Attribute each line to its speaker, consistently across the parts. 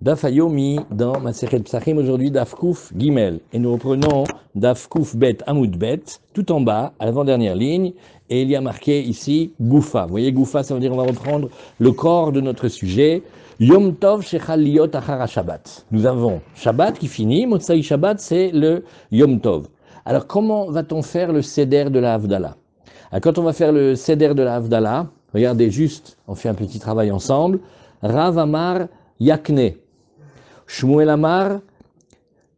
Speaker 1: Daf Hayomi dans Masechet Psachim, aujourd'hui Daf Kouf Gimel. Et nous reprenons Daf Kouf Bet Amoud Bet, tout en bas, à l'avant-dernière ligne, et il y a marqué ici Goufa. Vous voyez, Goufa, ça veut dire on va reprendre le corps de notre sujet. Yom Tov Shechal Liot Achara Shabbat. Nous avons Shabbat qui finit, Motsai Shabbat, c'est le Yom Tov. Alors comment va-t-on faire le Seder de la Havdalah? Alors, quand on va faire le Seder de la Havdalah, regardez juste, on fait un petit travail ensemble. Rav Amar Yakne. Shmuel Amar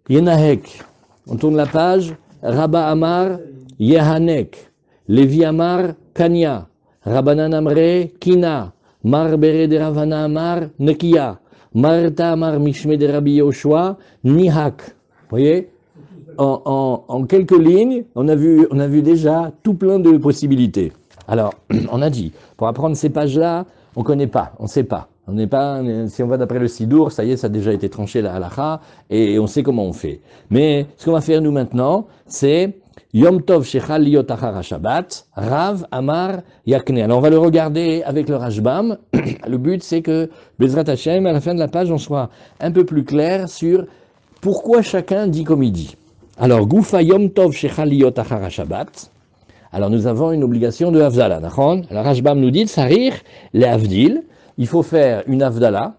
Speaker 1: Yenahek. On tourne la page. Rabba Amar Yehanek. Levi Amar Kanya. Rabbanan Amre Kina. Mar Bere de Ravana Amar Nekia. Marta Amar Mishme de Rabbi Yoshua Nihak. Vous voyez, en quelques lignes, on a vu déjà tout plein de possibilités. Alors, on a dit, pour apprendre ces pages-là, on ne connaît pas, on ne sait pas. On n'est pas, si on va d'après le Sidour, ça y est, ça a déjà été tranché la halakha, et on sait comment on fait. Mais ce qu'on va faire nous maintenant, c'est Yom Tov Shechal Liot Achara Shabbat, Rav Amar Yakne. Alors on va le regarder avec le Rashbam. Le but c'est que, Bezrat Hashem, à la fin de la page, on soit un peu plus clair sur pourquoi chacun dit comme il dit. Alors, Goufa Yom Tov Shechal Liot Achara Shabbat. Alors nous avons une obligation de Havdalah. Alors Rashbam nous dit, Sarir, les Havdil, il faut faire une Havdalah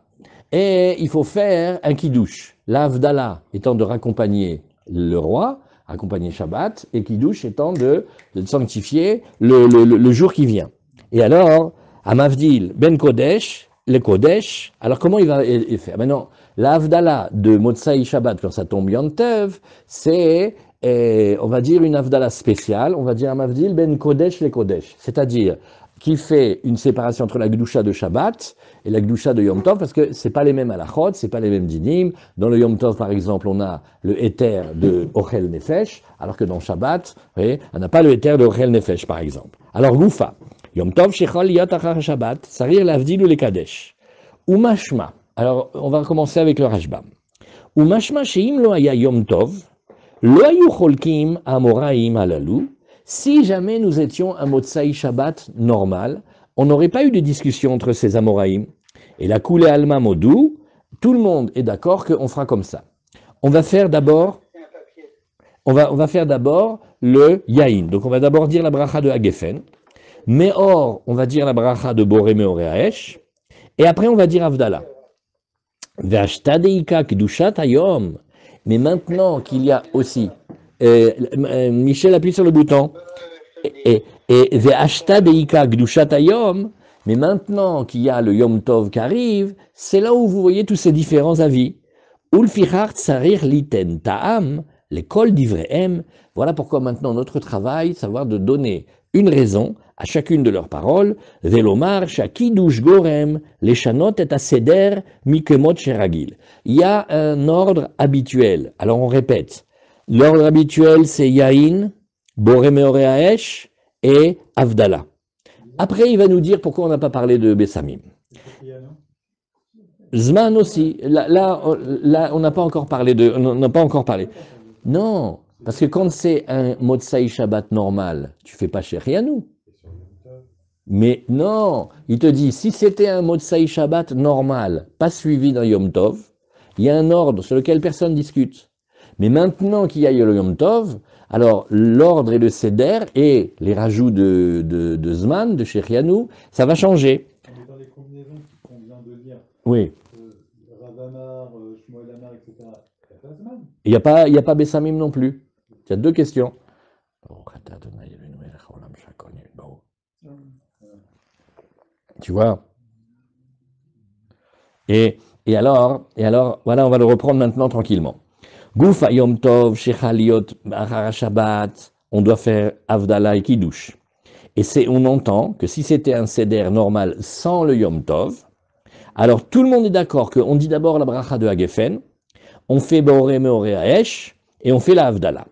Speaker 1: et il faut faire un Kiddush. La Havdalah étant de raccompagner le roi, accompagner Shabbat, et Kiddush étant de sanctifier le jour qui vient. Et alors, à Mavdil, Ben Kodesh, le Kodesh, alors comment il va faire? Maintenant, la Havdalah de Motsai Shabbat, quand ça tombe Yom Tov, c'est, on va dire, une Havdalah spéciale, on va dire à Mavdil, Ben Kodesh, le Kodesh, c'est-à-dire qui fait une séparation entre la Gdusha de Shabbat et la Gdusha de Yom Tov, parce que c'est pas les mêmes halachot, c'est pas les mêmes dinim. Dans le Yom Tov, par exemple, on a le éther de Ochel Nefesh, alors que dans Shabbat, vous voyez, on n'a pas le éther de Ochel Nefesh, par exemple. Alors, Goufa, Yom Tov, Shechal Liot Achar Shabbat, Sarir Lavdil ou le Kadesh. Umashma, alors on va commencer avec le Rashbam. Umashma sheim lo haya Yom Tov, lo hayu cholkim amoraim halalou. Si jamais nous étions un Motsai Shabbat normal, on n'aurait pas eu de discussion entre ces Amoraïm. Et la Koulé Alma Modou, tout le monde est d'accord qu'on fera comme ça. On va faire d'abord, on va faire d'abord le Yaïn. Donc on va d'abord dire la bracha de Hagefen. Meor, on va dire la bracha de Boré Meoreaesh. Et après on va dire Havdalah. Ve'ashtadeika kedushat hayom. Mais maintenant qu'il y a aussi Michel appuie sur le bouton. Et Ve'ashta deika gdushat hayom, mais maintenant qu'il y a le Yom Tov qui arrive, c'est là où vous voyez tous ces différents avis. Ulfichar tsarir liten ta'am, l'école d'Ivrehem. Voilà pourquoi maintenant notre travail, savoir de donner une raison à chacune de leurs paroles. Velomar shakidush gorem, leshanot et aseder mikemot sheragil. Il y a un ordre habituel. Alors on répète. L'ordre habituel, c'est Yaïn, Boré Meoreaesh et Havdalah. Après, il va nous dire pourquoi on n'a pas parlé de Bessamim. Zman aussi. Là, on n'a pas encore parlé de. On n'a pas encore parlé. Non, parce que quand c'est un Motsai Shabbat normal, tu fais pas Sherianou. Mais non, il te dit, si c'était un Motsai Shabbat normal, pas suivi d'un Yom Tov, il y a un ordre sur lequel personne discute. Mais maintenant qu'il y a le Yom Tov, alors l'ordre et le Seder et les rajouts de Zman, de Shechianou, ça va changer.
Speaker 2: Mais dans les combinaisons qu'on vient de dire,
Speaker 1: oui.
Speaker 2: Rav Amar, Shmuel Amar, etc.,
Speaker 1: il n'y a pas Zman. Il n'y a pas Bessamim non plus. Il y a deux questions. Tu vois? Et alors, voilà, on va le reprendre maintenant tranquillement. Goufa Yom Tov, Shechal Liot Achara Shabbat, on doit faire Havdalah et Kiddush. Et on entend que si c'était un Seder normal sans le Yom Tov, alors tout le monde est d'accord qu'on dit d'abord la bracha de Hagefen, on fait Boré Meoreaesh, et on fait la Havdalah.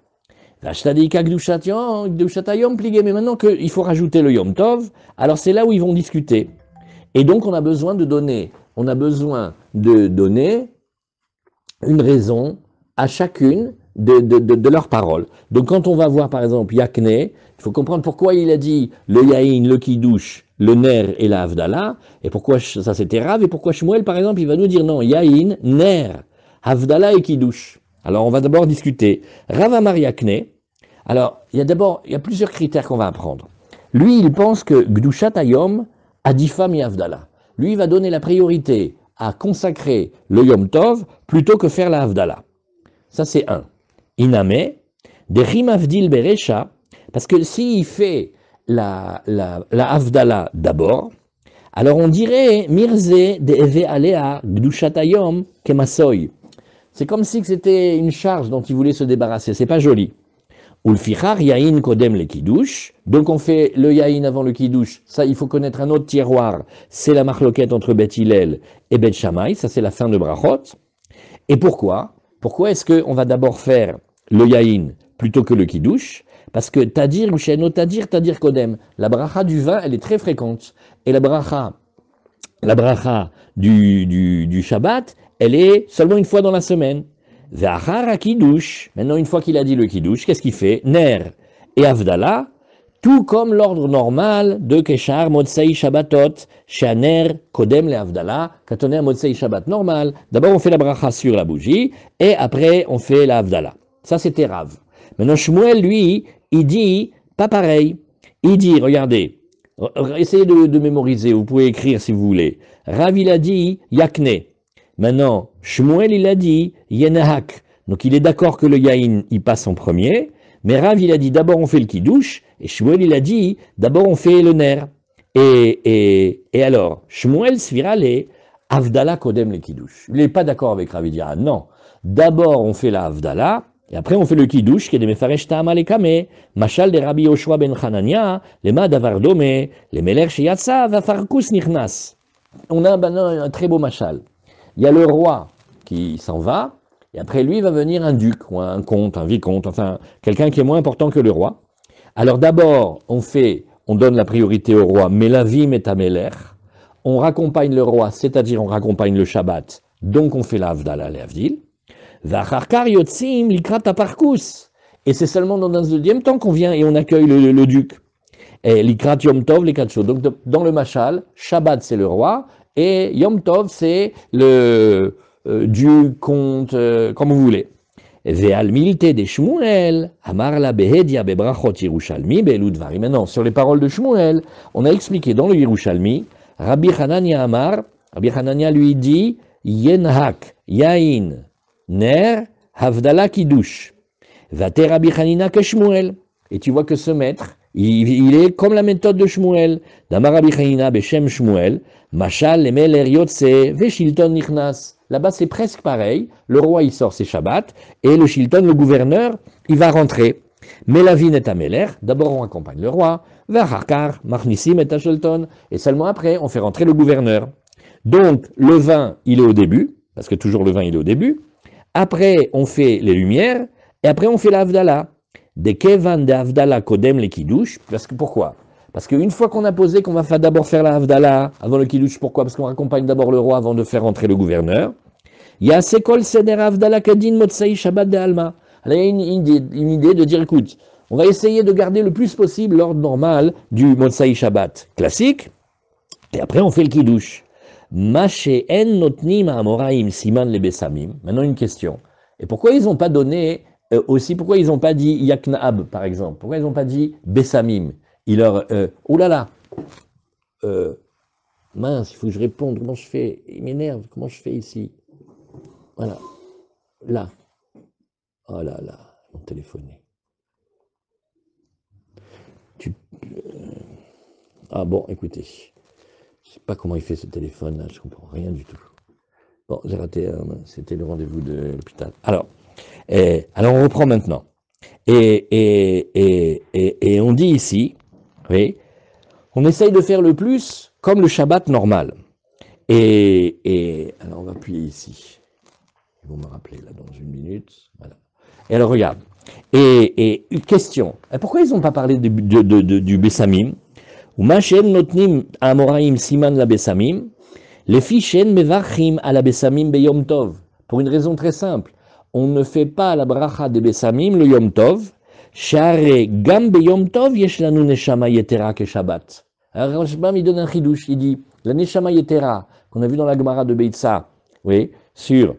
Speaker 1: L'Ashtadika Gdushatayom pligé, mais maintenant qu'il faut rajouter le Yom Tov, alors c'est là où ils vont discuter. Et donc on a besoin de donner une raison à chacune de leurs paroles. Donc quand on va voir par exemple Yakne, il faut comprendre pourquoi il a dit le Yahin, le Kiddush, le Ner et la Havdalah, et pourquoi ça c'était Rav, et pourquoi Shmuel par exemple il va nous dire non, Yahin, Ner, Havdalah et Kiddush. Alors on va d'abord discuter. Rav Amar Yakne, alors il y a plusieurs critères qu'on va apprendre. Lui il pense que Gdushat Hayom a 10 femmes et Havdalah. Lui il va donner la priorité à consacrer le Yom Tov plutôt que faire la Havdalah. Ça c'est un. Iname, des Rimavdil Berecha, parce que s'il fait la Havdalah d'abord, alors on dirait Mirze de Eve Alea Gdushatayom Kemasoy. C'est comme si c'était une charge dont il voulait se débarrasser, c'est pas joli. Ulfichar Yahin Kodem le Kiddush, donc on fait le Yahin avant le Kiddush, ça il faut connaître un autre tiroir, c'est la marloquette entre Beth Hillel et Beth Shammai, ça c'est la fin de Brachot. Et pourquoi est-ce qu'on va d'abord faire le Yahin plutôt que le Kiddush? Parce que Tadir ou Sheno Tadir Kodem, la bracha du vin, elle est très fréquente. Et la bracha du Shabbat, elle est seulement une fois dans la semaine. Ve'achar Kiddush, maintenant une fois qu'il a dit le Kiddush, qu'est-ce qu'il fait? Ner et Havdalah, tout comme l'ordre normal de Keshar Motsei Shabbatot, Shaner Kodem le Havdalah, quand on est à Motsei Shabbat normal, d'abord on fait la bracha sur la bougie, et après on fait la Havdalah. Ça c'était Rav. Maintenant Shmuel, lui, il dit pas pareil. Il dit, regardez, essayez de mémoriser, vous pouvez écrire si vous voulez. Rav il a dit Yakne. Maintenant, Shmuel il a dit Yenahak. Donc il est d'accord que le Yahin il passe en premier, mais Rav il a dit d'abord on fait le Kiddush, et Shmuel il a dit d'abord on fait le Ner. Et alors, Shmuel Svirale, Havdalah Kodem le Kiddush. Il n'est pas d'accord avec Rav, il dit ah non, d'abord on fait la Havdalah, et après on fait le Kiddush, qui est de Mefaresh Ta'ama Lekame, Mashal de Rabbi Yoshua ben Hanania, les Madavar Dome, les Meler Sheyatsa, Vafarkus Nichnas. On a maintenant un très beau Mashal. Il y a le roi qui s'en va, et après lui va venir un duc, ou un comte, un vicomte, enfin quelqu'un qui est moins important que le roi. Alors d'abord, on donne la priorité au roi, Melavim et Ameler. On raccompagne le roi, c'est-à-dire on raccompagne le Shabbat, donc on fait la Havdalah, les Havdil. Vacharkar yotzim likrat aparkus. Et c'est seulement dans un deuxième temps qu'on vient et on accueille le duc. Et likrat Yom Tov, les quatre choses. Donc dans le Mashal, Shabbat c'est le roi, et Yom Tov c'est le duc, comte, comme vous voulez. Ve'al milte de Shmuel, amar la behedia bebrachot Yerushalmi be'eludvarim. Maintenant, sur les paroles de Shmuel, on a expliqué dans le Yerushalmi, Rabbi Hanania lui dit, Yenhak, Yain, Ner, Havdalah Kiddush. Vate Rabbi Hanina que Shmuel. Et tu vois que ce maître, il est comme la méthode de Shmuel. Damar Rabbi Hanina beshem Shmuel, Mashal lemel eriotse veshilton nichnas. Là-bas, c'est presque pareil. Le roi, il sort ses Shabbats, et le Shilton, le gouverneur, il va rentrer. Melavin et Ameler, d'abord on accompagne le roi, Vacharkar, Machnissim et Shilton, et seulement après, on fait rentrer le gouverneur. Donc, le vin, il est au début, parce que toujours le vin, il est au début. Après, on fait les lumières, et après, on fait la Havdalah. De Kevan de Havdalah Kodem les Kiddush, parce que pourquoi? Parce qu'une fois qu'on a posé qu'on va d'abord faire la Havdalah avant le Kiddush, pourquoi? Parce qu'on accompagne d'abord le roi avant de faire rentrer le gouverneur. Il y a Sekol Seder Havdalah Kadin Motsei Shabbat de Alma. Alors il y a une idée de dire, écoute, on va essayer de garder le plus possible l'ordre normal du Motsei Shabbat classique, et après on fait le Kiddush. Mashe en notnim amoraim siman le besamim. Maintenant une question. Et pourquoi ils n'ont pas donné aussi, pourquoi ils n'ont pas dit Yaknaab par exemple? Pourquoi ils n'ont pas dit Besamim? Il leur... oh là là mince, il faut que je réponde, comment je fais? Il m'énerve, comment je fais ici? Voilà, là. Oh là là, ils m'ont téléphoné. Ah bon, écoutez, je ne sais pas comment il fait ce téléphone là, je ne comprends rien du tout. Bon, j'ai raté, c'était le rendez-vous de l'hôpital. Alors on reprend maintenant. Et on dit ici, oui, on essaye de faire le plus comme le Shabbat normal. Alors on va appuyer ici. Ils vont me rappeler là dans une minute. Voilà. Et alors regarde. Et une question. Pourquoi ils n'ont pas parlé du Bessamim? Ou Machen notnim amoraim siman la Bessamim, les fichen mevachim à la Bessamim beyom tov. Pour une raison très simple. on ne fait pas la bracha de Bessamim le Yom Tov, Share Gam be Yom Tov yesh lanu neshama yetera ke Shabbat. Alors Rashbam il donne un chidouche, il dit la neshama yetera qu'on a vu dans la Gemara de Beitza, oui, sur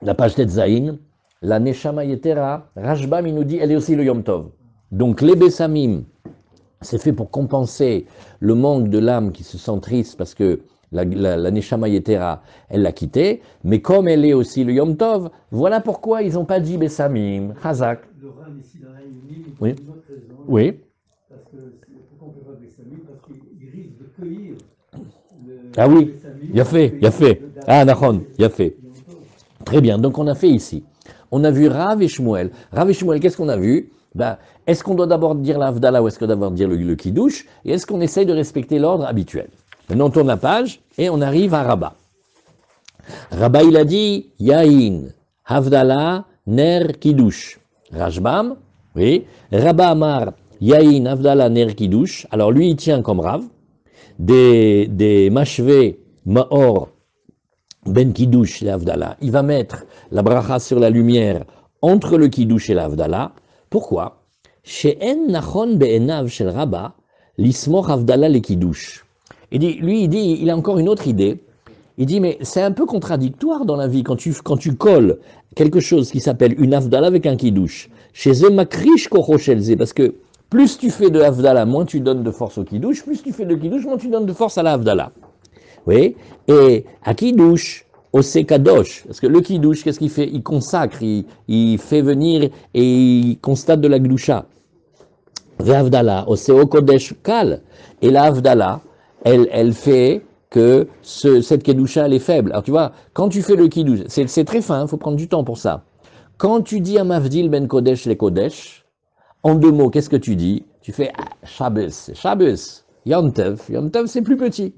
Speaker 1: la page Tetzaïn, la neshama yetera, Rashbam il nous dit elle est aussi le Yom Tov. Donc les Bessamim, c'est fait pour compenser le manque de l'âme qui se sent triste parce que la Neshama Yetera, elle l'a quitté, mais comme elle est aussi le Yom Tov, voilà pourquoi ils n'ont pas dit Bessamim, Chazak.
Speaker 3: Le Ram ici dans la Yémi,
Speaker 1: Oui.
Speaker 3: pour une autre raison.
Speaker 1: Oui.
Speaker 3: Parce que, pourquoi on ne peut pas Bessamim? Parce qu'il risque de cueillir le
Speaker 1: Ah oui,
Speaker 3: Bessamim,
Speaker 1: il a fait. Ah, Nahon, il a fait. Très bien, donc on a fait ici. On a vu Rav et Shmuel. Rav et Shmuel, qu'est-ce qu'on a vu? Ben, est-ce qu'on doit d'abord dire l'Avdala ou est-ce qu'on doit d'abord dire le Kiddush? Et est-ce qu'on essaye de respecter l'ordre habituel? Maintenant, on tourne la page et on arrive à Rabba. Rabba, il a dit Yain, Havdala, Ner, Kiddush. Rashbam, oui. Rabba Amar, Yain, Havdala, Ner, Kiddush. Alors lui, il tient comme Rav des machvé, Maor, Ben Kiddush et Havdala. Il va mettre la bracha sur la lumière entre le Kiddush et l'Havdala. Pourquoi? She'en nachon be'enav shel Rabba, l'ismoch Havdala le Kiddush. Il a encore une autre idée. Il dit, mais c'est un peu contradictoire dans la vie quand tu colles quelque chose qui s'appelle une Havdala avec un Kiddush. Chez eux, makrish kocho shelze, parce que plus tu fais de Havdala, moins tu donnes de force au Kiddush, plus tu fais de Kiddush, moins tu donnes de force à la Havdala. Oui, et à Kiddush, au Kadosh, parce que le Kiddush, qu'est-ce qu'il fait? Il consacre, il fait venir et il constate de la Gdusha. Ve'avdala, au Kodesh Kal. Et la Havdala, elle fait que cette Kedusha, elle est faible. Alors tu vois, quand tu fais le Kiddush, c'est très fin, il faut prendre du temps pour ça. Quand tu dis à Mavdil ben Kodesh les Kodesh, en deux mots, qu'est-ce que tu dis? Tu fais Shabbos, Yom Tov. Yom Tov, c'est plus petit.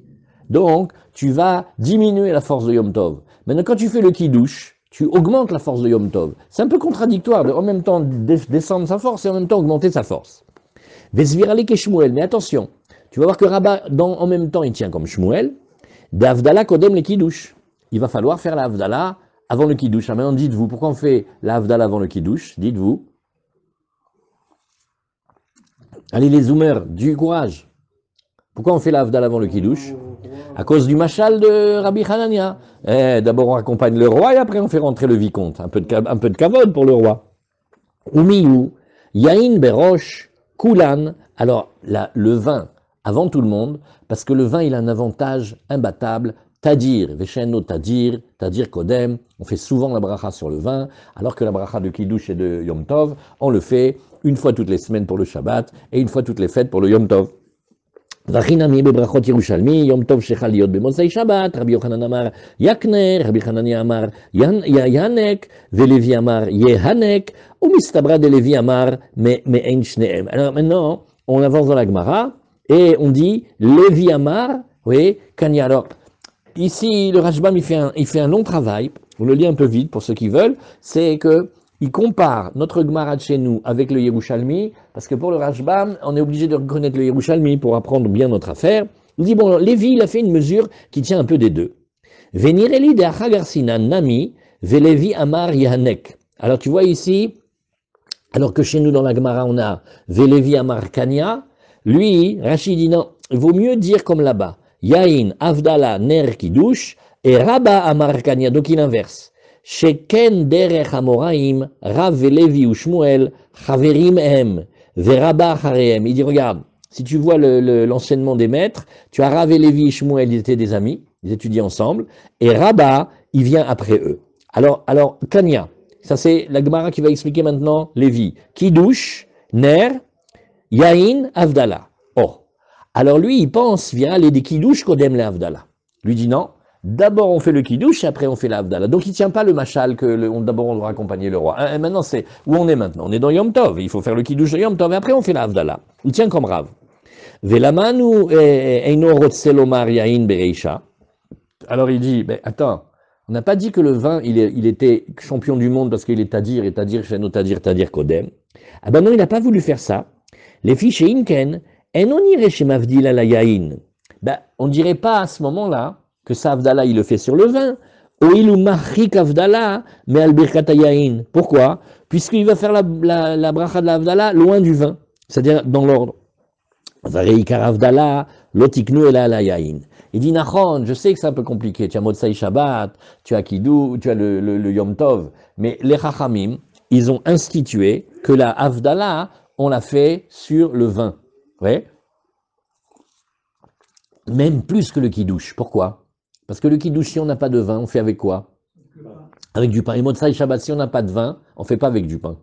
Speaker 1: Donc, tu vas diminuer la force de Yom Tov. Maintenant, quand tu fais le Kiddush, tu augmentes la force de Yom Tov. C'est un peu contradictoire de en même temps descendre sa force et en même temps augmenter sa force. Vesvirali ke Shmuel, mais attention, tu vas voir que Rabba, en même temps, il tient comme Shmuel, d'Avdala Kodem le Kiddush. Il va falloir faire la Havdala avant le Kiddush. Maintenant, dites-vous, pourquoi on fait la Havdala avant le Kiddush? Dites-vous. Allez, les zoomers, du courage. Pourquoi on fait la Havdala avant le Kiddush? À cause du machal de Rabbi Hanania. D'abord, on accompagne le roi et après, on fait rentrer le vicomte. Un peu de kavod pour le roi. Umiyu, Yain Berosh, Kulan. Alors, le vin, avant tout le monde, parce que le vin, il a un avantage imbattable. Tadir, Vesheno Tadir, Tadir Kodem. On fait souvent la bracha sur le vin, alors que la bracha de Kiddush et de Yom Tov, on le fait une fois toutes les semaines pour le Shabbat et une fois toutes les fêtes pour le Yom Tov. Vachinami bebrachot Yerushalmi, Yom Tov shechal liot b'motzei Shabbat, Rabbi Yochanan amar Yakner, Rabbi Hanania amar Yahanek, Velevi amar Yehanek, ou Mistabra de Levi amar Me'en Shneem. Alors maintenant, on avance dans la Gemara et on dit Levi amar, oui, Kanya. Alors, ici, le Rashbam, il fait un long travail, on le lit un peu vite pour ceux qui veulent, c'est que il compare notre Gemara de chez nous avec le Yerushalmi, parce que pour le Rashbam, on est obligé de reconnaître le Yerushalmi pour apprendre bien notre affaire. Il dit, bon, Lévi, il a fait une mesure qui tient un peu des deux. Venireli de Achagarsina Nami, Velevi Amar Yahanek. Alors tu vois ici, alors que chez nous dans la Gemara, on a Velevi Amar Kanya, lui, Rachid dit non, il vaut mieux dire comme là-bas, Yain, Avdala, Ner Kiddush, et Rabba Amar Kanya, donc il inverse. Sheken derech Amoraim, Rav Levi ou Shmuel, Chaverim em, Veraba Hareem. Il dit, regarde, si tu vois l'enseignement des maîtres, tu as Rav Levi et Shmuel, ils étaient des amis, ils étudient ensemble, et Rabba, il vient après eux. Alors, Kanya, ça c'est la Gemara qui va expliquer maintenant Lévi. Kiddush, Ner, Yain, Avdala. Oh. Alors lui, il pense, via les des Kiddush Kodem le Avdala. Lui dit non. D'abord on fait le Kiddush et après on fait l'Avdala. Donc il ne tient pas le machal que d'abord on doit accompagner le roi. Et maintenant c'est où on est maintenant. On est dans Yom Tov. Il faut faire le Kiddush de Yom Tov et après on fait l'Avdala. Il tient comme Rav. Velamanu eino rotselomar yain bereisha. Alors il dit, ben attends, on n'a pas dit que le vin il était champion du monde parce qu'il est Tadir et Tadir Sheno Tadir Tadir Kodem. Ah ben non, il n'a pas voulu faire ça. Les fiches inken enonire chez Mavdil ala yain. Ben on dirait pas à ce moment-là que ça, Avdala, il le fait sur le vin, Oilu machik avdala, mais al birkat hayayin. Pourquoi? Puisqu'il va faire la bracha de la avdala loin du vin, c'est-à-dire dans l'ordre. Vareikar avdala, lotiknu ela la yayin. Il dit, Nachon, je sais que c'est un peu compliqué, tu as Motsai Shabbat, tu as Kidou, tu as le Yom Tov, mais les Chachamim, ils ont institué que la avdala, on l'a fait sur le vin. Ouais. Même plus que le Kiddush. Pourquoi? Parce que le Kiddush, si on n'a pas de vin, on fait avec quoi? Avec du pain. Et Motsai Shabbat, si on n'a pas de vin, on ne fait pas avec du pain.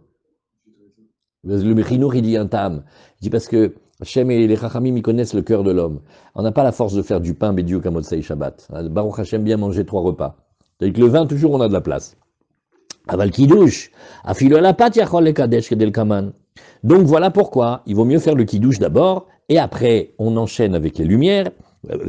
Speaker 1: Le Mechinour, il dit un tam. Il dit parce que Hachem et les Chachamim, ils connaissent le cœur de l'homme. On n'a pas la force de faire du pain bédiou comme Motsai Shabbat. Baruch Hachem bien manger 3 repas. Avec le vin, toujours, on a de la place. Aval Kiddush, afilo la pat yachol le kadesh kedel kaman. Donc voilà pourquoi il vaut mieux faire le Kiddush d'abord, et après, on enchaîne avec les lumières,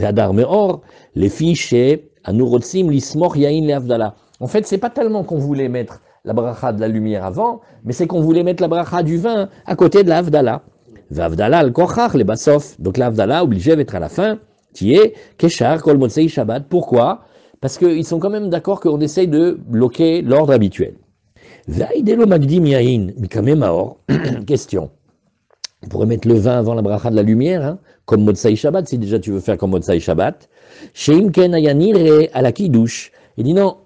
Speaker 1: Hadar Meor, les fiches et Anurotzim, l'Ismor, Yain, les Avdala. En fait, c'est pas tellement qu'on voulait mettre la bracha de la lumière avant, mais c'est qu'on voulait mettre la bracha du vin à côté de la Avdala. Vavdala al-Kochach, les Basof. Donc la Avdala, obligé d'être à la fin, qui est Keshar, Kol Motsei Shabbat. Pourquoi? Parce qu'ils sont quand même d'accord qu'on essaye de bloquer l'ordre habituel. Vaïdelo Magdim Yain, Mikame Maor. Question. On pourrait mettre le vin avant la bracha de la lumière, hein, comme Motsai Shabbat, si déjà tu veux faire comme Motsai Shabbat. Sheim Ken Ayanire à la Kiddush. Il dit non,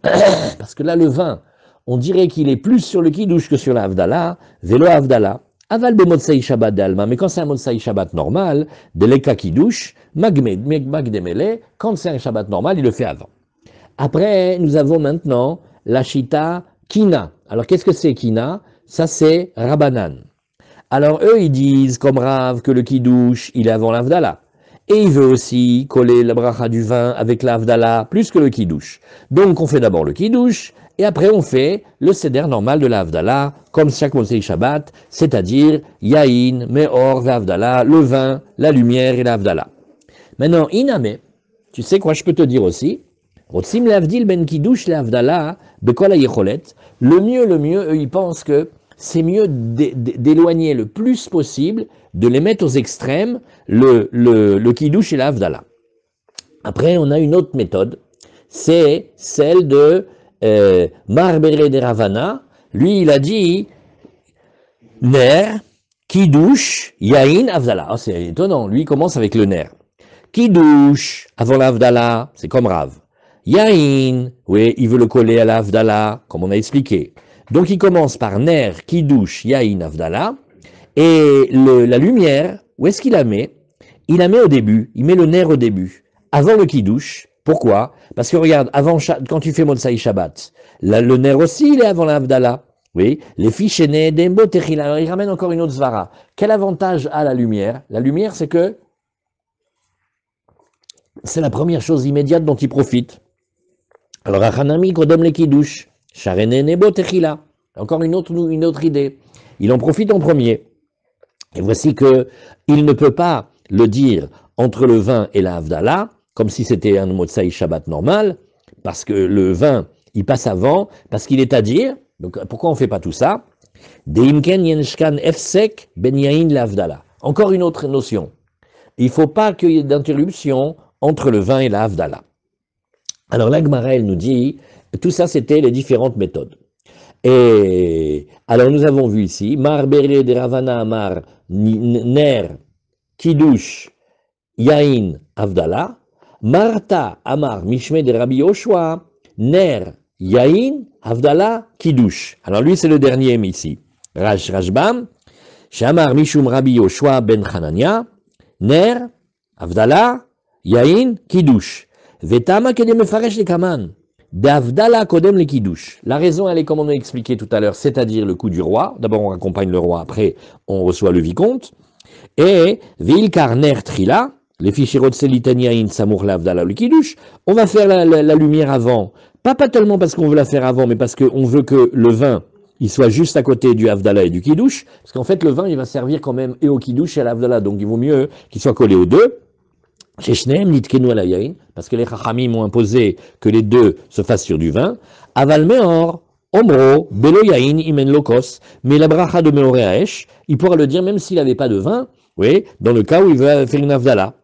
Speaker 1: parce que là le vin, on dirait qu'il est plus sur le Kiddush que sur la Havdalah, Velo Havdalah. Aval be Motsai Shabbat d'Alma, mais quand c'est un Motsai Shabbat normal, de l'Eka Kiddush, Magdemele, quand c'est un Shabbat normal, il le fait avant. Après, nous avons maintenant la Shita Kina. Alors qu'est-ce que c'est Kina? Ça c'est Rabbanan. Alors eux, ils disent, comme Rav, que le Kiddush, il est avant l'Avdala. Et il veut aussi coller la bracha du vin avec l'Avdala, plus que le Kiddush. Donc on fait d'abord le Kiddush, et après on fait le Seder normal de l'Avdala, comme chaque Motsei Shabbat, c'est-à-dire Yain, Meor, l'Avdala, le vin, la lumière et l'Avdala. Maintenant, Iname, tu sais quoi je peux te dire aussi? Rotzim l'Avdil ben Kiddush l'Avdala, Bekol HaYecholet. Le mieux, eux, ils pensent que c'est mieux d'éloigner le plus possible, de les mettre aux extrêmes, le Kiddush et l'Avdala. Après, on a une autre méthode, c'est celle de Marbere de Ravana. Lui, il a dit Ner, Kiddush, Yain, Avdala. Oh, c'est étonnant, lui, il commence avec le Ner. Kiddush, avant l'Avdala, c'est comme Rav. Yain, oui, il veut le coller à l'Avdala, comme on a expliqué. Donc il commence par Ner, Kiddush, Yain, Avdala, et la lumière, où est-ce qu'il la met? Il la met au début, il met le Ner au début, avant le Kiddush. Pourquoi? Parce que regarde, quand tu fais Motsai Shabbat, le Ner aussi, il est avant l'Avdala. Oui, les fiches aînées, Dembo, Techil. Alors il ramène encore une autre Svara. Quel avantage a la lumière? La lumière, c'est que c'est la première chose immédiate dont il profite. Alors, Achanami, Kodem le Kiddush. Charene Nebo Techila. Encore une autre idée. Il en profite en premier. Et voici que il ne peut pas le dire entre le vin et la Havdalah, comme si c'était un Motsai Shabbat normal, parce que le vin, il passe avant, parce qu'il est à dire. Donc pourquoi on ne fait pas tout ça? Deimken Yenshkan Efsek Ben Yain la Havdalah. Encore une autre notion. Il ne faut pas qu'il y ait d'interruption entre le vin et la Havdalah. Alors la Gemara, elle nous dit, tout ça c'était les différentes méthodes. Et alors nous avons vu ici, Mar Bere de Ravana Amar Ner Kiddush Yain Avdala, Marta Amar Mishme de Rabbi Yoshua Ner Yain Avdala Kiddush. Alors lui c'est le dernier ici. Rashbam Shamar Mishum Rabbi Yoshua ben Hanania Ner Avdala Yain Kiddush. Vetama kedem mefaresh le kaman. D'Avdala kodem le Kiddush. La raison, elle est comme on a expliqué tout à l'heure, c'est-à-dire le coup du roi. D'abord, on accompagne le roi, après, on reçoit le vicomte. Et Vilkar ner trila, les fichiers Selitaniaïn Samour l'Avdala le Kiddush, on va faire la lumière avant. Pas tellement parce qu'on veut la faire avant, mais parce qu'on veut que le vin, il soit juste à côté du Avdala et du Kiddush. Parce qu'en fait, le vin, il va servir quand même et au Kiddush et à l'Avdala. Donc, il vaut mieux qu'il soit collé aux deux. Parce que les Chachamim ont imposé que les deux se fassent sur du vin. Aval Meor, Omro, Belo Yain, Imen Lokos, mais la bracha de Meor Haesh, il pourra le dire même s'il n'avait pas de vin, oui, dans le cas où il veut faire une Avdala.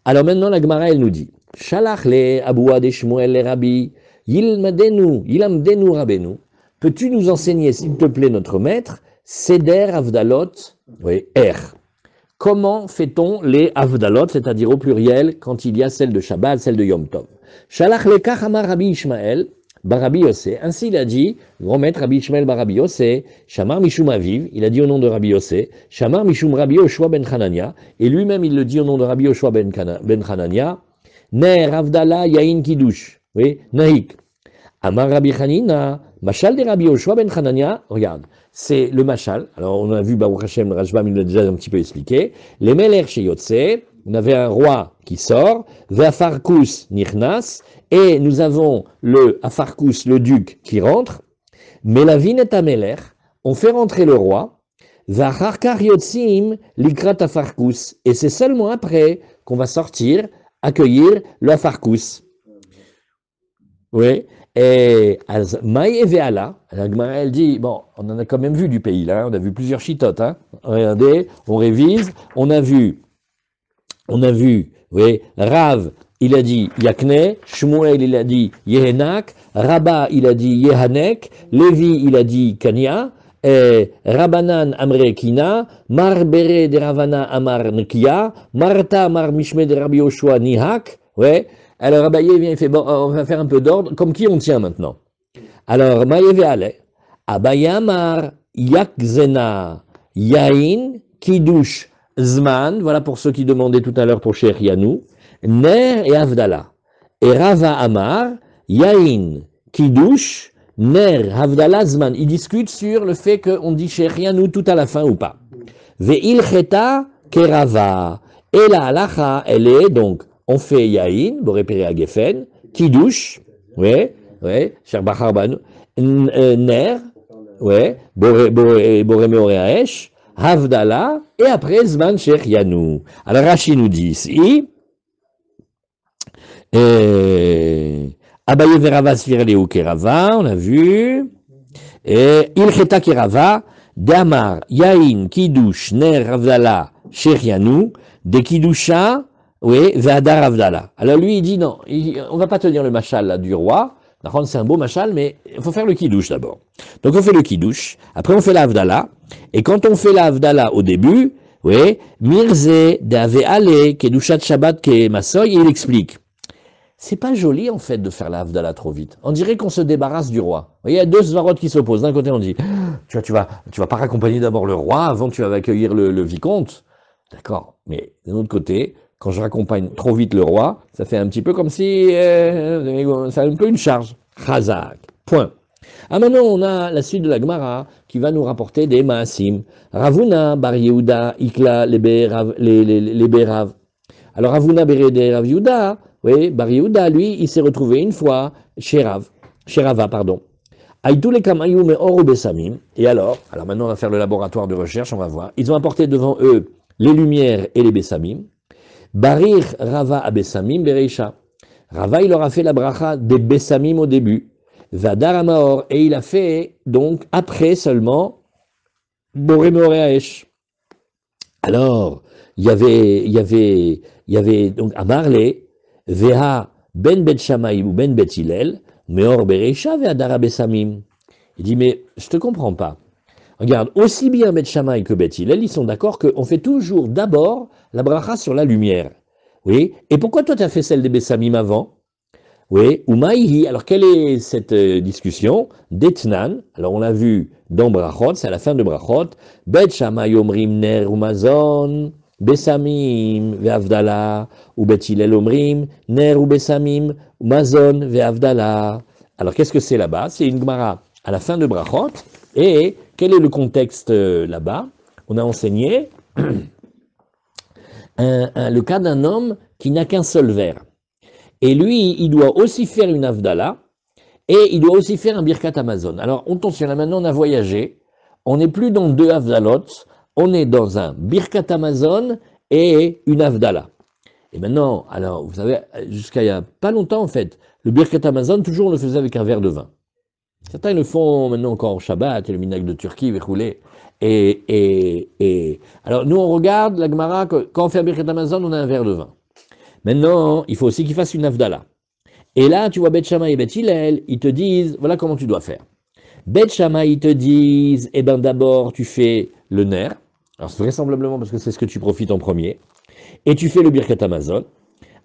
Speaker 1: Alors maintenant, la Gemara, elle nous dit, Shalach le Aboua de Shmuel le Rabbi, Yilamdenu Rabenu, peux-tu nous enseigner, s'il te plaît, notre maître, Seder Avdalot, oui, R. Comment fait-on les Avdalot, c'est-à-dire au pluriel, quand il y a celle de Shabbat, celle de Yom Tov? Shalach lekach amar Rabbi Ishmael, Barabi Yossé. Ainsi il a dit, grand maître Rabbi Ishmael Barabi Yossé, Shamar Mishum Aviv, il a dit au nom de Rabbi Yossé, Shamar Mishum Rabbi Yoshua ben Hanania, et lui-même il le dit au nom de Rabbi Yoshua ben Hanania, Ner Avdallah Yain Kiddush, oui, Nahik. Amar Rabbi Hanina, Mashal de Rabbi Yoshua ben Hanania, regarde, c'est le Mashal, alors on a vu Baruch Hashem, le Rashbam il l'a déjà un petit peu expliqué, les Meler chez Yotse, on avait un roi qui sort, Ve'afarkus Nichnas, et nous avons le Afarkus, le duc, qui rentre, Melavin et Ameler, on fait rentrer le roi, Ve'acharkar Yotzim Likrat Afarkus, et c'est seulement après qu'on va sortir, accueillir le Afarkus. Oui, et Maï et Ve'ala, la Gemara elle dit, bon, on en a quand même vu du pays là, on a vu plusieurs chitotes, hein. Regardez, on révise, on a vu, oui, Rav, il a dit Yakne, Shmuel, il a dit Yehenak, Rabba, il a dit Yehanek, Lévi, il a dit Kania, et Rabanan Amre Kina, Mar Bere de Ravana Amar Nkia, Marta Mar Mishme de Rabbi Yoshua Nihak, ouais. Alors Abaye vient, il fait, bon, on va faire un peu d'ordre, comme qui on tient maintenant? Alors, Maïeve Ale, Abaye Amar Yakzena Yain Kiddush Zman, voilà pour ceux qui demandaient tout à l'heure pour Sheikh Yanou, Ner et Avdallah. Et Rava Amar, Yain, Kiddush, Ner, Avdallah, Zman. Ils discutent sur le fait qu'on dit Sheikh Yanou tout à la fin ou pas. Ve'il cheta kerava. Et la halacha, elle est donc, on fait Yain, Boré à Geffen, Kiddush, ouais, Sheikh Bachar Banu, Ner, ouais, Boré Meoré Aesh, Havdallah, et après Zman Sheikh Yanou. Alors Rashi nous dit ici, Abaye Verava Svirleu Kerava, on a vu, et Ilcheta Kerava, Damar, Yain, Kiddush, Ner, Havdallah, Sheikh Yanou, de Kiddusha, oui, Ve'adar Havdallah. Alors lui il dit non, on va pas tenir le machal là, du roi, d'accord, c'est un beau machal, mais il faut faire le Kiddush d'abord. Donc on fait le Kiddush, après on fait l'Havdallah, et quand on fait l'Havdallah au début, oui, Mirze, Dave Ale, Kedushat Shabbat, Ke Masoy, il explique. C'est pas joli en fait de faire l'Havdallah trop vite. On dirait qu'on se débarrasse du roi. Il y a deux svarot qui s'opposent. D'un côté on dit, tu vas pas raccompagner d'abord le roi avant tu vas accueillir le vicomte. D'accord. Mais d'un autre côté, quand je raccompagne trop vite le roi, ça fait un petit peu comme si c'est un peu une charge. Chazak. Point. Ah maintenant on a la suite de la Gemara qui va nous rapporter des Maasim. Ravuna, Bar Yehuda, Ikla, les Berav. Alors Ravuna, Rav Yehuda, oui, Bar Yehuda, lui, il s'est retrouvé une fois chez Rava, pardon. Aïtou les Kamayou me Oro Bessamim. Et alors maintenant on va faire le laboratoire de recherche, on va voir. Ils ont apporté devant eux les lumières et les Bessamim. Barir Rava à Bessamim Bereisha. Rava, il leur a fait la bracha des Bessamim au début. Vadar Amaor, et il a fait donc après seulement Boré Meoréaesh. Alors, il y avait donc Amarle, Veha Ben Bet Shammai ou Ben Bet Hillel, Meor Bereisha Ve'adara Bessamim. Il dit, mais je te comprends pas. Regarde, aussi bien Bet Shammai que Bet Hillel, ils sont d'accord qu'on fait toujours d'abord la bracha sur la lumière. Oui. Et pourquoi toi tu as fait celle des Bessamim avant? Oui. Ou Maïhi. Alors quelle est cette discussion? D'Etnan. Alors on l'a vu dans Brachot, c'est à la fin de Brachot. Bet Shammai Omrim Ner ou Mazon, Bessamim Ve'avdala. Ou Bet Hillel Omrim Ner ou Bessamim, Mazon Ve'avdala. Alors qu'est-ce que c'est là-bas? C'est une Gemara à la fin de Brachot. Et quel est le contexte là-bas? On a enseigné le cas d'un homme qui n'a qu'un seul verre. Et lui, il doit aussi faire une Havdalah et il doit aussi faire un Birkat Amazon. Alors, attention, là maintenant on a voyagé, on n'est plus dans deux Havdalot, on est dans un Birkat Amazon et une Havdalah. Et maintenant, alors, vous savez, jusqu'à il n'y a pas longtemps en fait, le Birkat Amazon, toujours on le faisait avec un verre de vin. Certains le font maintenant encore en Shabbat, le minag de Turquie, verroulé. Alors, nous, on regarde la Gemara, quand on fait un Birkat Amazon, on a un verre de vin. Maintenant, il faut aussi qu'il fasse une Havdalah. Et là, tu vois, Bet Shammai et Bet Hillel, ils te disent, voilà comment tu dois faire. Bet Shammai, ils te disent, eh ben d'abord, tu fais le ner. Alors, c'est vraisemblablement parce que c'est ce que tu profites en premier. Et tu fais le Birkat Hamazon.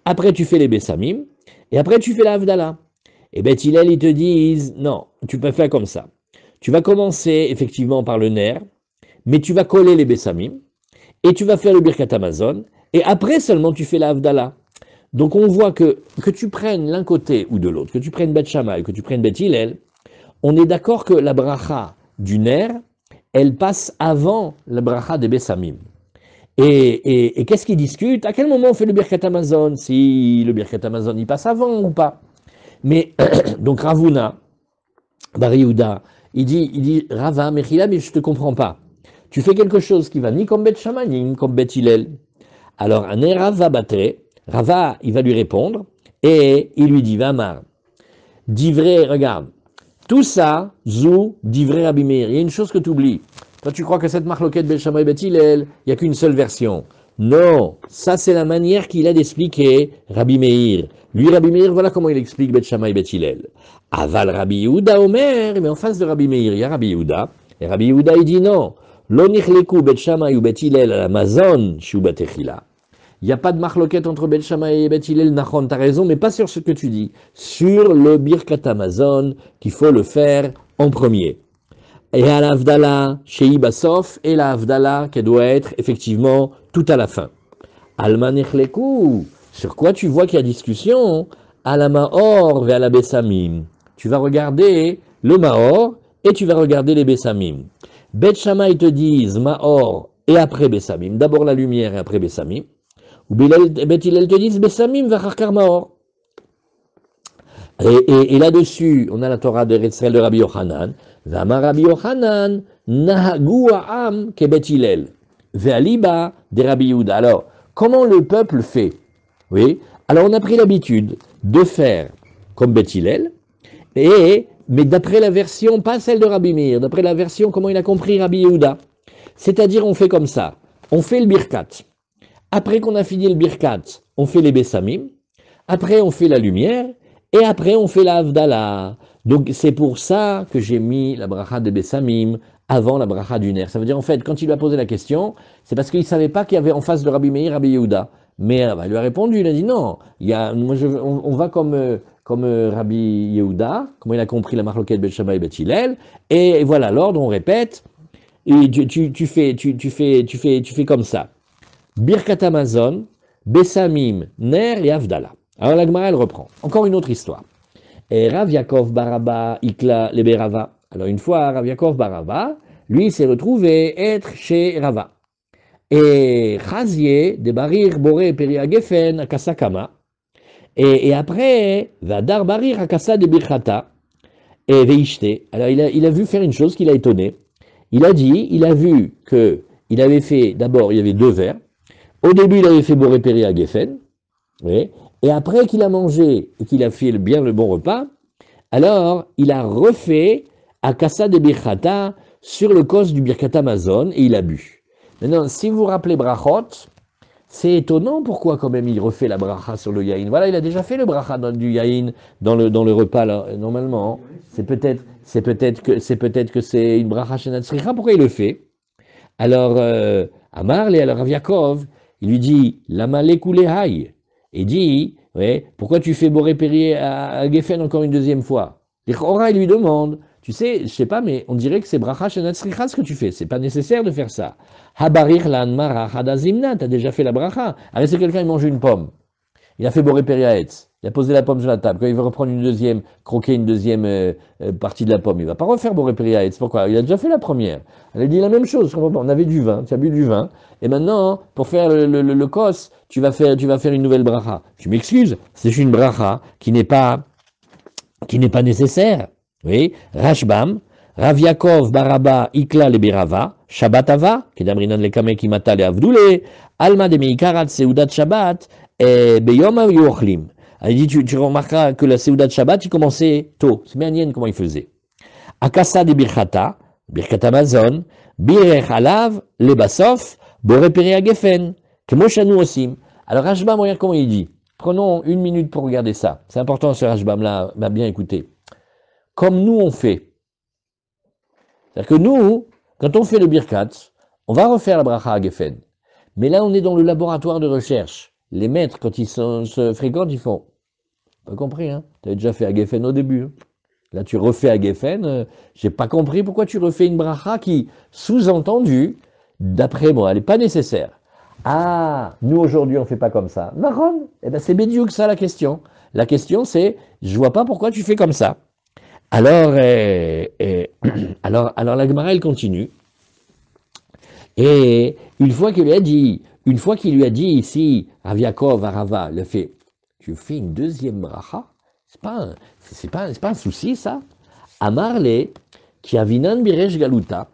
Speaker 1: Après, tu fais les Bessamim. Et après, tu fais la Havdalah. Et Bet Hillel, ils te disent, non, tu peux faire comme ça. Tu vas commencer effectivement par le ner, mais tu vas coller les Bessamim. Et tu vas faire le Birkat Hamazon. Et après seulement, tu fais la Havdalah. Donc on voit que tu prennes l'un côté ou de l'autre, que tu prennes Bet Shammai, que tu prennes Bet Hillel, on est d'accord que la bracha du ner, elle passe avant la bracha des Bessamim. Et qu'est-ce qu'ils discutent? À quel moment on fait le Birkat Hamazon? Si le Birkat Hamazon, il passe avant ou pas? Mais, donc Ravuna, Bar Yehuda, il dit, Rava, Mechila, mais je te comprends pas. Tu fais quelque chose qui va ni comme Bet Shammai, ni comme Bet Hillel. Alors, un Rava batre, Rava, il va lui répondre, et il lui dit, Vamar, divrei, regarde, tout ça, zou, divrei Rabbi Meir. Il y a une chose que tu oublies. Toi, tu crois que cette marloquette Bet Shammai Bet Hillel, il n'y a qu'une seule version. Non, ça c'est la manière qu'il a d'expliquer Rabbi Meir. Lui, Rabbi Meir, voilà comment il explique Bet Shammai Bet Hillel. Aval Rabbi Yehuda Omer, mais en face de Rabbi Meir, il y a Rabbi Yehuda. Et Rabbi Yehuda, il dit non. Lo nichleku Bet Shammai ou Bet Hillel à la Mazon, shu batechila. Il n'y a pas de marloquette entre Bet Shammai et Bet Hillel, Nachon, t'as raison, mais pas sur ce que tu dis. Sur le Birkat Hamazon, qu'il faut le faire en premier. Et à l'Avdala, chez Ibasof, et la Avdala, qui doit être effectivement tout à la fin. Alman Echleku, sur quoi tu vois qu'il y a discussion? À la Mahor et à la Bessamim. Tu vas regarder le Mahor et tu vas regarder les Bessamim. Bet Shammai te disent Mahor et après Bessamim. D'abord la lumière et après Bessamim. Ou Bet Hillel te disent Bessamim v'acharkar Mahor. Et là-dessus, on a la Torah de Israël de Rabbi Yochanan. V'amar Rabbi Yochanan, nahagu ha'am ke Bet Hillel. Ve'aliba de Rabbi Yehuda. Alors, comment le peuple fait? Oui. Alors, on a pris l'habitude de faire comme Bet Hillel, mais d'après la version, pas celle de Rabbi Meir, d'après la version, comment il a compris Rabbi Yehuda. C'est-à-dire, on fait comme ça. On fait le Birkat. Après qu'on a fini le Birkat, on fait les Bessamim. Après, on fait la lumière. Et après, on fait la Havdalah. Donc, c'est pour ça que j'ai mis la bracha de Bessamim avant la bracha du ner. Ça veut dire, en fait, quand il lui a posé la question, c'est parce qu'il ne savait pas qu'il y avait en face de Rabbi Meir, Rabbi Yehuda. Mais il lui a répondu, il a dit non, on va comme Rabbi Yehuda, comment il a compris la marloquette Bet Shammai et Bet Hillel, et voilà l'ordre, on répète, et tu fais comme ça. Birkat Hamazon, Bessamim, ner et Havdalah. Alors la Gemara, elle reprend. Encore une autre histoire. Et Rav Yaakov Baraba Ikla Leberava. Alors une fois, Rav Yaakov Baraba, lui s'est retrouvé être chez Rava. Et Chazier de Barir Boré Peria Gefen Akasa Kama. Et après, Vadar Barir Akasa de Birchata. Et Veishte. Alors il a vu faire une chose qui l'a étonné. Il a vu que il avait fait, d'abord, il y avait 2 verres. Au début, il avait fait Boré Peria Gefen. Oui. Et après qu'il a mangé et qu'il a fait bien le bon repas, alors il a refait Akasa de Birchata sur le cos du Birkat Hamazon et il a bu. Maintenant, si vous vous rappelez Brachot, c'est étonnant pourquoi quand même il refait la bracha sur le yaïn. Voilà, il a déjà fait le bracha du yaïn dans le repas là, normalement. C'est peut-être que c'est une bracha shenatzricha. Pourquoi il le fait? Alors Amar le alors Rav Yaakov, il lui dit Lama lekule hay. Et dit, ouais, pourquoi tu fais Boré Périer à Geffen encore une deuxième fois? Et Chora, il lui demande, tu sais, je sais pas, mais on dirait que c'est Bracha Shenatzricha ce que tu fais, c'est pas nécessaire de faire ça. Habarir lan mara hadazimna, t'as déjà fait la Bracha. Alors c'est quelqu'un, il mange une pomme, il a fait Boré Périer à Etz, il a posé la pomme sur la table, quand il veut reprendre une deuxième, croquer une deuxième partie de la pomme, il va pas refaire Boré Périer à Etz, pourquoi? Il a déjà fait la première. Elle a dit la même chose, on avait du vin, tu as bu du vin, et maintenant, pour faire le kos, tu vas faire une nouvelle bracha. Je m'excuse, c'est une bracha qui n'est pas nécessaire. Oui, Rashbam, Rav Yaakov Baraba Ikla le Birava, Shabbatava, Kedamrinan le Kamek Imata le Avdoule, Alma de Meikarat Seudat Shabbat, et Beyom Yochlim. Il dit, tu remarqueras que la Seudat Shabbat, il commençait tôt. C'est bien comment il faisait. Akasa de Birchata, Birkat Hamazon, Birech Alav, le Basof, Boré Peria Gefen, Kemoshanu Osim. Alors Rashbam, regarde comment il dit. Prenons une minute pour regarder ça. C'est important, ce Rashbam là, m'a bien écouté. Comme nous on fait. C'est-à-dire que nous, quand on fait le Birkat, on va refaire la bracha à Geffen. Mais là, on est dans le laboratoire de recherche. Les maîtres, quand ils se fréquentent, ils font. Pas compris, hein? Tu avais déjà fait à Geffen au début. Hein. Là, tu refais à Geffen. J'ai pas compris pourquoi tu refais une bracha qui, sous-entendu, d'après moi, elle n'est pas nécessaire. Ah, nous aujourd'hui, on fait pas comme ça. Marron, eh ben, c'est bédiou que ça la question. La question, c'est, je vois pas pourquoi tu fais comme ça. Alors, alors la Gemara, elle continue. Et une fois qu'il lui a dit ici, Rav Yaakov, Arava, le fait, tu fais une deuxième bracha, c'est pas un souci, ça. Amarle, qui a vinan biresh galuta,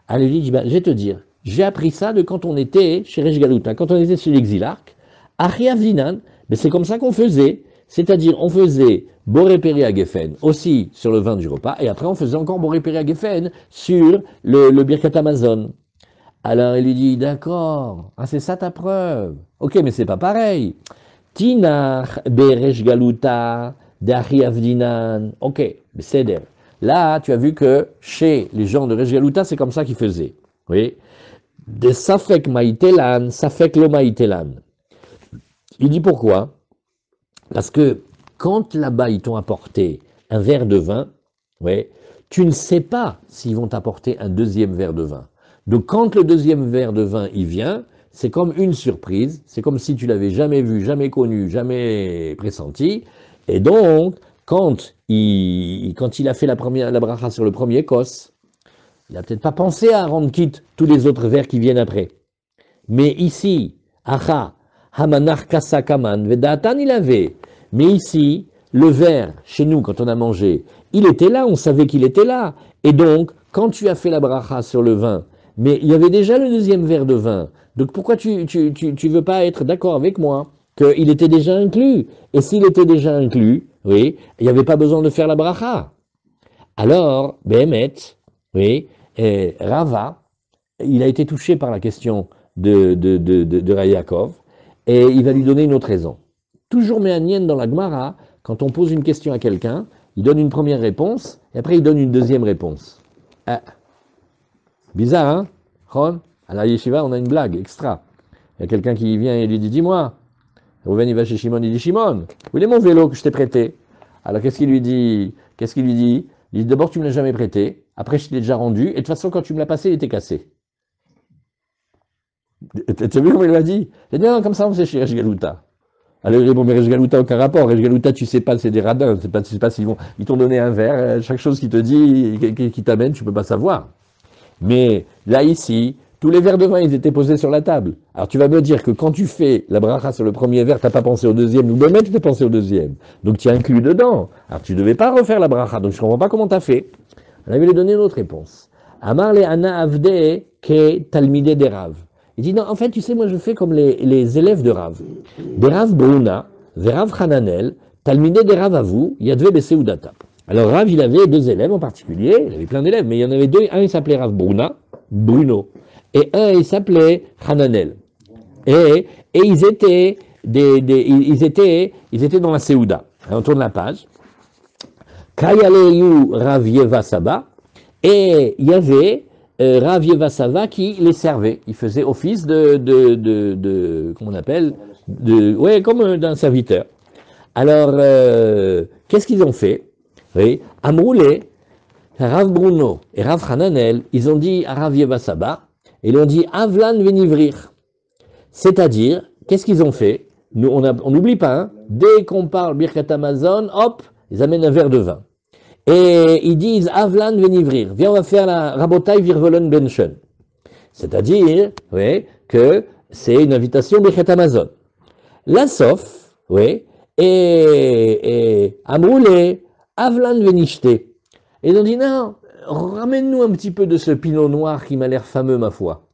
Speaker 1: elle lui dit, ben, je vais te dire, j'ai appris ça de quand on était chez Resh Galuta, quand on était chez l'exilarque, Achia vinan, mais c'est comme ça qu'on faisait, c'est-à-dire on faisait Boré Peri à Geffen, aussi sur le vin du repas, et après on faisait encore Boré Peri à Geffen sur le Birkat Amazon. Alors il lui dit, d'accord, ah, c'est ça ta preuve. Ok, mais c'est pas pareil. Tinach beresh galuta d'Achi Avdinan. Ok, mais c'est d'air. Là, tu as vu que chez les gens de Resh Galuta, c'est comme ça qu'ils faisaient. Oui. De Safek Maïtelan, Safek lo Maïtelan. Il dit pourquoi? Parce que quand là-bas ils t'ont apporté un verre de vin, ouais, tu ne sais pas s'ils vont t'apporter un deuxième verre de vin. Donc quand le deuxième verre de vin il vient, c'est comme une surprise, c'est comme si tu l'avais jamais vu, jamais connu, jamais pressenti. Et donc quand il a fait la bracha sur le premier kos, il n'a peut-être pas pensé à rendre quitte tous les autres verres qui viennent après. Mais ici, Acha, Hamanach Kasakaman, Vedatan il avait. Mais ici, le verre, chez nous, quand on a mangé, il était là, on savait qu'il était là. Et donc, quand tu as fait la bracha sur le vin, mais il y avait déjà le deuxième verre de vin. Donc pourquoi tu veux pas être d'accord avec moi qu'il était déjà inclus? Et s'il était déjà inclus, oui, il n'y avait pas besoin de faire la bracha. Alors, Behemet, oui, Rava, il a été touché par la question de Rav Yaakov, et il va lui donner une autre raison. Toujours méanien dans la Gemara, quand on pose une question à quelqu'un, il donne une première réponse, et après il donne une deuxième réponse. Ah. Bizarre, hein, Ron? À la yeshiva, on a une blague extra. Il y a quelqu'un qui vient et lui dit, dis-moi, Rouven il va chez Shimon, il dit, Shimon, où est mon vélo que je t'ai prêté? Alors qu'est-ce qu'il lui dit? Il dit, d'abord tu me l'as jamais prêté, après je te l'ai déjà rendu, et de toute façon quand tu me l'as passé, il était cassé. Tu as vu comment il l'a dit? Il dit, non, comme ça on faisait chez Resh Galuta. Alors il répond, mais Resh Galuta, aucun rapport. Resh Galuta, tu sais pas, c'est des radins. Tu sais pas s'ils t'ont donné un verre. Chaque chose qui te dit, qui t'amène, tu peux pas savoir. Mais là, ici, tous les verres de vin, ils étaient posés sur la table. Alors tu vas me dire que quand tu fais la bracha sur le premier verre, tu n'as pas pensé au deuxième, ou même tu t'es pensé au deuxième. Donc tu es inclus dedans. Alors tu ne devais pas refaire la bracha, donc je ne comprends pas comment tu as fait. Alors il va lui donner une autre réponse. Amar le ana avde ke talmide de Rav. Il dit non, en fait, tu sais, moi je fais comme les élèves de Rav. De Rav Bruna, de Rav Hananel, talmide de Rav Avou, yadve beseudata. Alors Rav, il avait deux élèves en particulier, il avait plein d'élèves, mais il y en avait deux, un il s'appelait Rav Bruna, Bruno, et un il s'appelait Hananel. Et ils étaient ils étaient dans la Séouda. On tourne la page. Kayaleyu Rav Yeva Saba, et il y avait Rav Yeva Saba qui les servait. Il faisait office comment on appelle, ouais, comme d'un serviteur. Alors, qu'est-ce qu'ils ont fait? Oui, Amroulé, Rav Bruno et Rav Hananel, ils ont dit à Rav Yeva Saba, et ils ont dit Avlan venivrir. C'est-à-dire, qu'est-ce qu'ils ont fait? Nous, on n'oublie pas, hein, dès qu'on parle Birkat Amazon, hop, ils amènent un verre de vin. Et ils disent Avlan venivrir. Viens, on va faire la Rabotai Virvolen Benchen. C'est-à-dire, oui, que c'est une invitation Birkat Amazon. La Sof, oui, et Amroulé, Avlan venishte. Et ils ont dit non, ramène-nous un petit peu de ce pinot noir qui m'a l'air fameux, ma foi.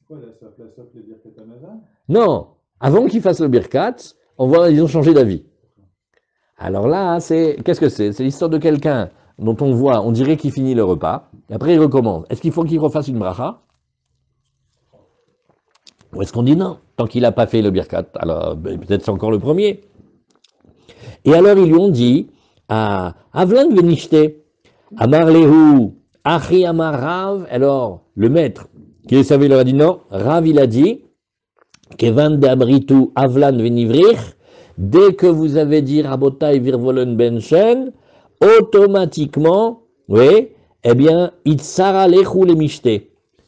Speaker 2: Quoi, la soif, les Birkat Amazon?
Speaker 1: Non, avant qu'ils fassent le Birkat, ils ont changé d'avis. Alors là, qu'est-ce que c'est? C'est l'histoire de quelqu'un dont on dirait qu'il finit le repas, et après il recommence. Est-ce qu'il faut qu'il refasse une bracha? Ou est-ce qu'on dit non? tant qu'il n'a pas fait le birkat. Alors, peut-être c'est encore le premier. Et alors, ils lui ont dit, à Avlan venishte, Amar lehu, Achi Amar Rav, alors, le maître, qui le savait, il leur a dit non, Rav, il a dit, Kevan de Abritu Avlan venivrir, dès que vous avez dit Rabotai Virvolen Benchen, automatiquement, oui, eh bien, Itzara lechu le mishte.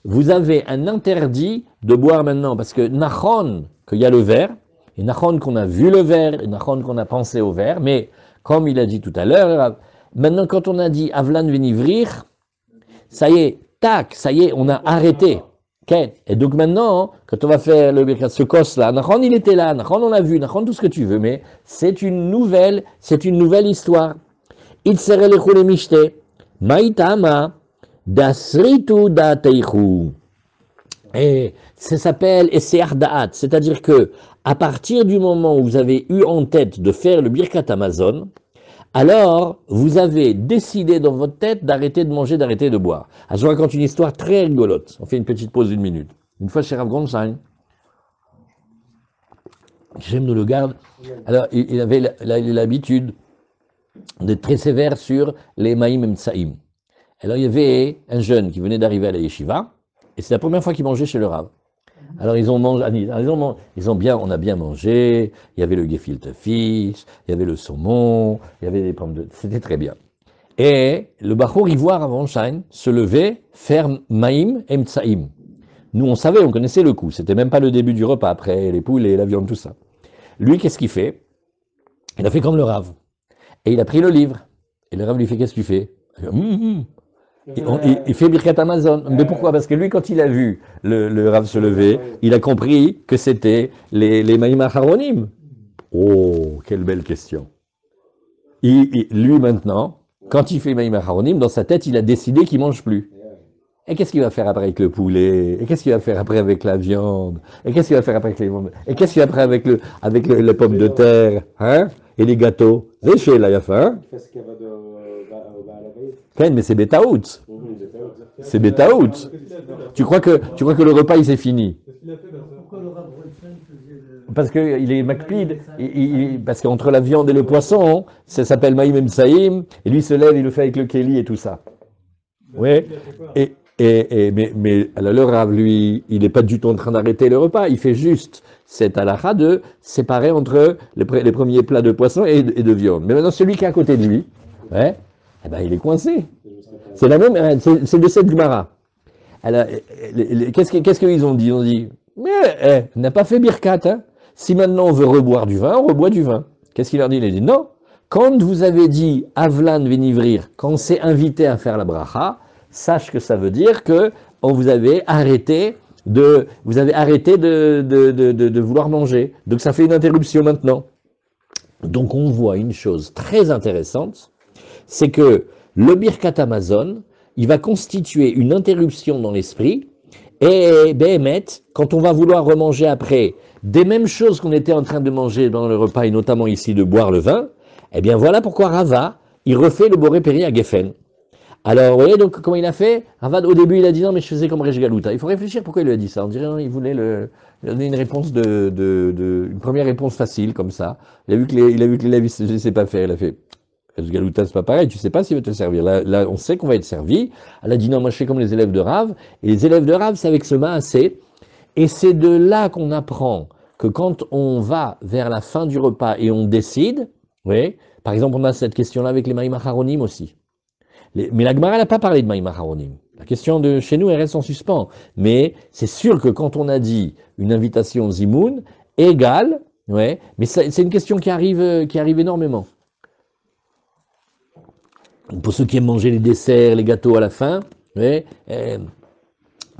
Speaker 1: Vous avez un interdit de boire maintenant, parce que Nachon, qu'il y a le verre, et Nachon qu'on a vu le verre, et Nachon qu'on a pensé au verre, mais comme il a dit tout à l'heure, maintenant quand on a dit Avlan venivrir, ça y est, tac, ça y est, on a arrêté. Okay. Et donc maintenant, quand on va faire le birkat, ce cos-là, Nachon il était là, Nachon on l'a vu, Nachon tout ce que tu veux, mais c'est une nouvelle histoire. Itzere lechu le mishte, maïtama, dasritu dateichu. Et ça s'appelle Essear Da'at, c'est-à-dire que à partir du moment où vous avez eu en tête de faire le birkat Amazon, alors vous avez décidé dans votre tête d'arrêter de manger, d'arrêter de boire. Alors, je vous raconte une histoire très rigolote. On fait une petite pause d'une minute. Une fois chez Rav Gronsheim, j'aime nous le garde. Alors il avait l'habitude d'être très sévère sur les Maïm Emtsaïm. Alors il y avait un jeune qui venait d'arriver à la yeshiva, et c'est la première fois qu'il mangeait chez le Rav. Alors ils ont mangé, on a bien mangé, il y avait le gefilte fish, il y avait le saumon, il y avait des pommes de, c'était très bien. Et le Bachour, il voit Rav Gronsheim se lever, faire Maïm Emtsaïm. Nous on savait, on connaissait le coup, c'était même pas le début du repas, après les poules et la viande, tout ça. Lui, qu'est-ce qu'il fait? Il a fait comme le Rav. Et il a pris le livre. Et le Rav lui fait, qu'est-ce que tu fais? Il fait Birkat Amazon. Mais pourquoi? Parce que lui, quand il a vu le Rav se lever, il a compris que c'était les Maïm Acharonim. Oh, quelle belle question. Lui, maintenant, quand il fait Maïm Acharonim, dans sa tête, il a décidé qu'il ne mange plus. Et qu'est-ce qu'il va faire après avec le poulet? Et qu'est-ce qu'il va faire après avec la viande? Et qu'est-ce qu'il va faire après avec les... Et qu'est-ce qu'il va faire avec les pommes de terre? Hein? Et les gâteaux? Zéché, là, il y a faim. Mais c'est Betaout. C'est Betaout. Tu crois que le repas, il s'est fini? Parce qu'il est Makpid, parce qu'entre la viande et le poisson, ça s'appelle Maïm Emsaïm, et lui se lève, il le fait avec le Kéli et tout ça. Oui. Mais alors le Rav, lui, il n'est pas du tout en train d'arrêter le repas, il fait juste cette halakha de séparer entre les premiers plats de poisson et de viande. Mais maintenant, celui qui est à côté de lui, ouais, eh ben, il est coincé. C'est la même, c'est de cette Gemara. Alors, qu'est-ce qu'ils ont dit? Ils ont dit, mais on n'a pas fait birkat, hein. Si maintenant on veut reboire du vin, on reboit du vin. Qu'est-ce qu'il leur dit? Il a dit, non, quand vous avez dit Avlan venivrir, quand on s'est invité à faire la bracha, sache que ça veut dire que vous avez arrêté de vouloir manger. Donc ça fait une interruption maintenant. Donc on voit une chose très intéressante, c'est que le Birkat Amazon, il va constituer une interruption dans l'esprit, et Béhémet, quand on va vouloir remanger après des mêmes choses qu'on était en train de manger dans le repas, et notamment ici de boire le vin, eh bien voilà pourquoi Rava, il refait le Boré Péri à Geffen. Alors, vous voyez, donc, comment il a fait? Ravad, au début, il a dit non, mais je faisais comme Resh Galouta. Il faut réfléchir pourquoi il lui a dit ça. On dirait, non, il voulait donner une réponse une première réponse facile, comme ça. Il a vu que les Lévis ne sait pas faire. Il a fait, Resh Galouta, c'est pas pareil, tu sais pas s'il va te servir. Là, on sait qu'on va être servi. Elle a dit non, moi, je fais comme les élèves de Rav. Et les élèves de Rav, c'est avec ce maasé. Et c'est de là qu'on apprend que quand on va vers la fin du repas et on décide, oui, par exemple, on a cette question-là avec les Maïm Acharonim aussi. Mais la Gemara n'a pas parlé de Maïm Acharonim. La question de chez nous, elle reste en suspens. Mais c'est sûr que quand on a dit une invitation Zimoun, égale, ouais, mais c'est une question qui arrive énormément. Pour ceux qui aiment manger les desserts, les gâteaux à la fin, ouais,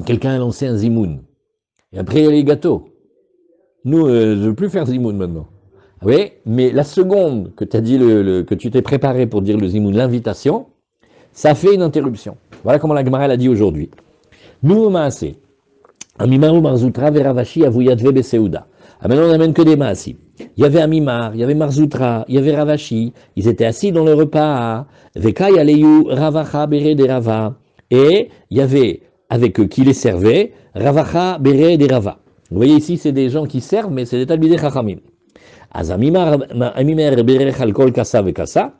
Speaker 1: quelqu'un a lancé un Zimoun. Et après, il y a les gâteaux. Nous, je ne veux plus faire Zimoun maintenant. Oui, mais la seconde que tu as dit que tu t'es préparé pour dire le Zimoun, l'invitation, ça fait une interruption. Voilà comment la Gemara a dit aujourd'hui. Nous, maasé. Amimaru Marzoutra veravashi avuyadve beseuda. Ah, maintenant, on n'amène que des maasim. Il y avait Amimar, il y avait Marzoutra, il y avait Ravashi. Ils étaient assis dans le repas. Vekai aleyu ravacha bere de rava. Et il y avait, avec eux qui les servaient, ravacha bere de rava. Vous voyez ici, c'est des gens qui servent, mais c'est des talmidei chachamim. Az amimar berech al kol kassa vekassa.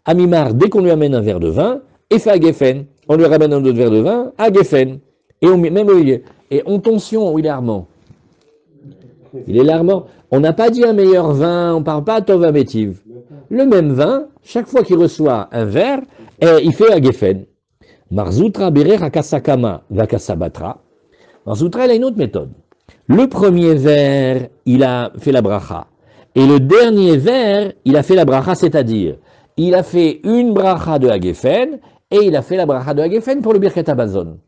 Speaker 1: Amimar, dès qu'on lui amène un verre de vin, et fait à Geffen. On lui ramène un autre verre de vin à Geffen. Et on tension, il est Armand. Il est larmant. On n'a pas dit un meilleur vin, on ne parle pas à Tov Amétiv. Le même vin, chaque fois qu'il reçoit un verre, il fait à Geffen. Marzoutra berer akasakama vakasabatra. Marzoutra, il a une autre méthode. Le premier verre, il a fait la bracha. Et le dernier verre, il a fait la bracha, c'est-à-dire, il a fait une bracha de Hagefen, et il a fait la bracha de Hagefen pour le Birkat Hamazon.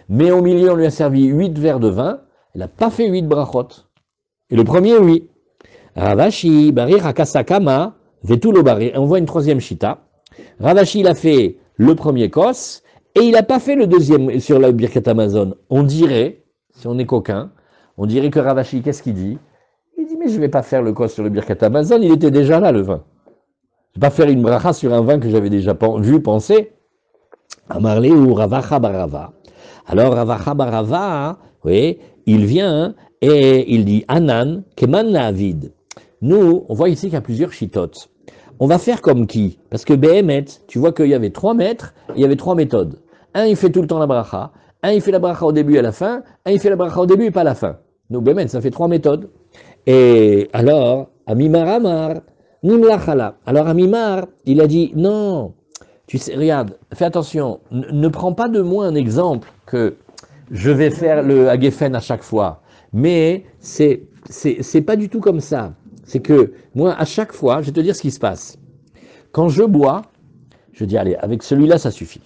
Speaker 1: Mais au milieu, on lui a servi 8 verres de vin, il n'a pas fait 8 brachot. Et le premier, oui. Ravashi, Barir Akasakama, Vetulo Barir. On voit une troisième chita. Ravashi, il a fait le premier kos, et il n'a pas fait le deuxième sur le Birkat Hamazon. On dirait, si on est coquin, on dirait que Ravashi, qu'est-ce qu'il dit? Il dit, mais je ne vais pas faire le kos sur le Birkat Hamazon, il était déjà là, le vin. Je ne vais pas faire une bracha sur un vin que j'avais déjà vu, penser. Amarle ou Ravacha Barava. Alors Ravacha Barava, oui, il vient et il dit Anan, Keman Naavid. Nous, on voit ici qu'il y a plusieurs chitotes. On va faire comme qui? Parce que Behemet, tu vois qu'il y avait 3 maîtres, il y avait 3 méthodes. Un, il fait tout le temps la bracha. Un, il fait la bracha au début et à la fin. Un, il fait la bracha au début et pas à la fin. Nous, Behemet, ça fait 3 méthodes. Et alors, Amimar Amar, Nimlachala. Alors Amimar, il a dit, non, tu sais, regarde, fais attention, ne prends pas de moi un exemple que je vais faire le Hagefen à chaque fois. Mais c'est pas du tout comme ça. C'est que moi, à chaque fois, je vais te dire ce qui se passe. Quand je bois, je dis, allez, avec celui-là, ça suffit.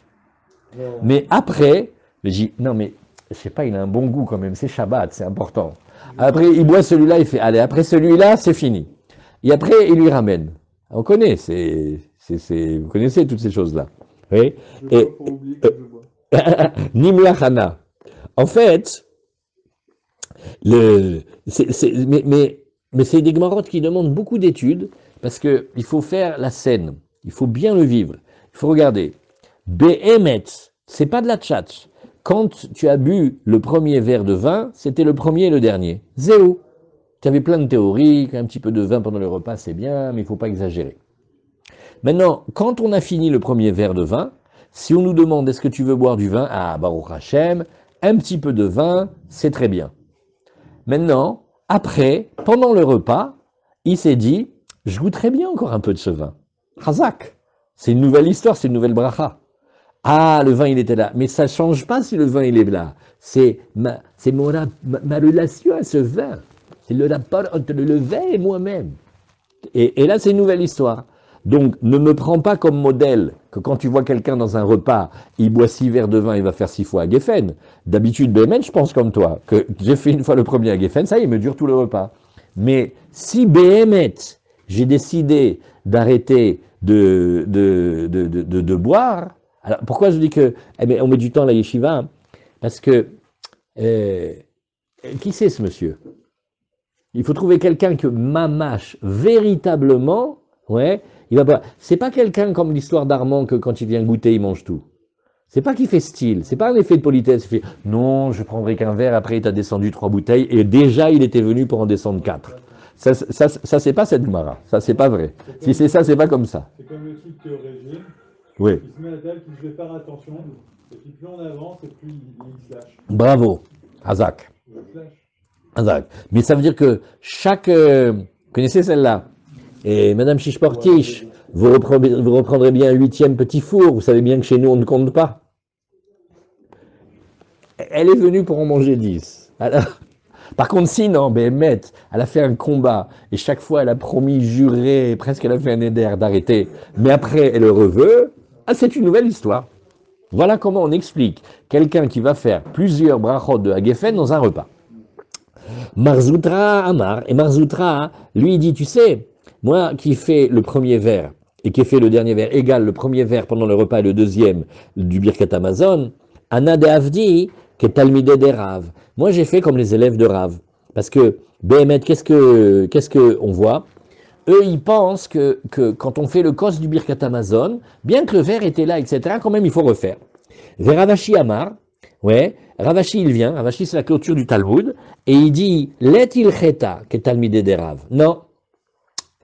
Speaker 1: Mais après, je dis, non, mais je sais pas, il a un bon goût quand même, c'est Shabbat, c'est important. Après, il boit celui-là, il fait, allez, après celui-là, c'est fini. Et après, il lui ramène. On connaît, vous connaissez toutes ces choses-là. Oui.
Speaker 2: Je bois pour oublier que je bois.
Speaker 1: Nimlachana. En fait, mais c'est des Gemarotes qui demandent beaucoup d'études, parce qu'il faut faire la scène, il faut bien le vivre. Il faut regarder. Behemet, c'est pas de la tchatch. Quand tu as bu le premier verre de vin, c'était le premier et le dernier. Zéro. Tu avais plein de théories, qu'un petit peu de vin pendant le repas, c'est bien, mais il ne faut pas exagérer. Maintenant, quand on a fini le premier verre de vin, si on nous demande est-ce que tu veux boire du vin, ah, Baruch Hashem, un petit peu de vin, c'est très bien. Maintenant, après, pendant le repas, il s'est dit, je goûterais bien encore un peu de ce vin. Chazak, c'est une nouvelle histoire, c'est une nouvelle bracha. Ah, le vin, il était là. Mais ça ne change pas si le vin, il est là. C'est ma relation à ce vin. C'est le rapport entre le vin et moi-même. Et là, c'est une nouvelle histoire. Donc, ne me prends pas comme modèle que quand tu vois quelqu'un dans un repas, il boit 6 verres de vin, il va faire 6 fois à Geffen. D'habitude, Behemet, je pense comme toi, que j'ai fait une fois le premier à Geffen, ça y est, il me dure tout le repas. Mais si Behemet, j'ai décidé d'arrêter de boire, alors pourquoi je dis que on met du temps à la yeshiva? Parce que, qui c'est ce monsieur? Il faut trouver quelqu'un que mamache véritablement, ouais, il va pas. C'est pas quelqu'un comme l'histoire d'Armand que quand il vient goûter, il mange tout. C'est pas qu'il fait style, c'est pas un effet de politesse. Il fait non, je prendrai qu'un verre, après il t'a descendu 3 bouteilles, et déjà il était venu pour en descendre 4. Ça c'est pas cette Gemara, ça c'est pas vrai. Si c'est ça, c'est pas comme ça.
Speaker 2: C'est comme le truc qui est au régime,
Speaker 1: Oui.
Speaker 2: qui se met à la table, qui ne fait faire attention, et puis plus on avance, et plus il se lâche.
Speaker 1: Bravo, Hazak.
Speaker 2: Il se lâche.
Speaker 1: Hazak. Mais ça veut dire que chaque... vous connaissez celle-là? Et Madame Chichportiche, vous reprendrez bien un 8e petit four, vous savez bien que chez nous on ne compte pas. Elle est venue pour en manger 10. Alors, par contre, si non, Behemet, elle a fait un combat, et chaque fois elle a promis, juré, presque elle a fait un éder d'arrêter, mais après elle le reveut, ah, c'est une nouvelle histoire. Voilà comment on explique quelqu'un qui va faire plusieurs brachot de Hagefen dans un repas. Marzoutra Amar, et Marzoutra, lui, il dit, tu sais, moi qui fais le premier verre et qui fais le dernier verre égal, le premier verre pendant le repas et le deuxième du Birkat Hamazon, Ana de Avdi, que Talmideh de Rav. Moi j'ai fait comme les élèves de Rav. Parce que, Behemet, qu'est-ce que on voit? Eux, ils pensent que quand on fait le kos du Birkat Hamazon, bien que le verre était là, etc., quand même il faut refaire. Veravashi Amar, ouais, Ravashi, il vient, Ravashi, c'est la clôture du Talmud, et il dit, Let il cheta, que talmidé des Rav. Non,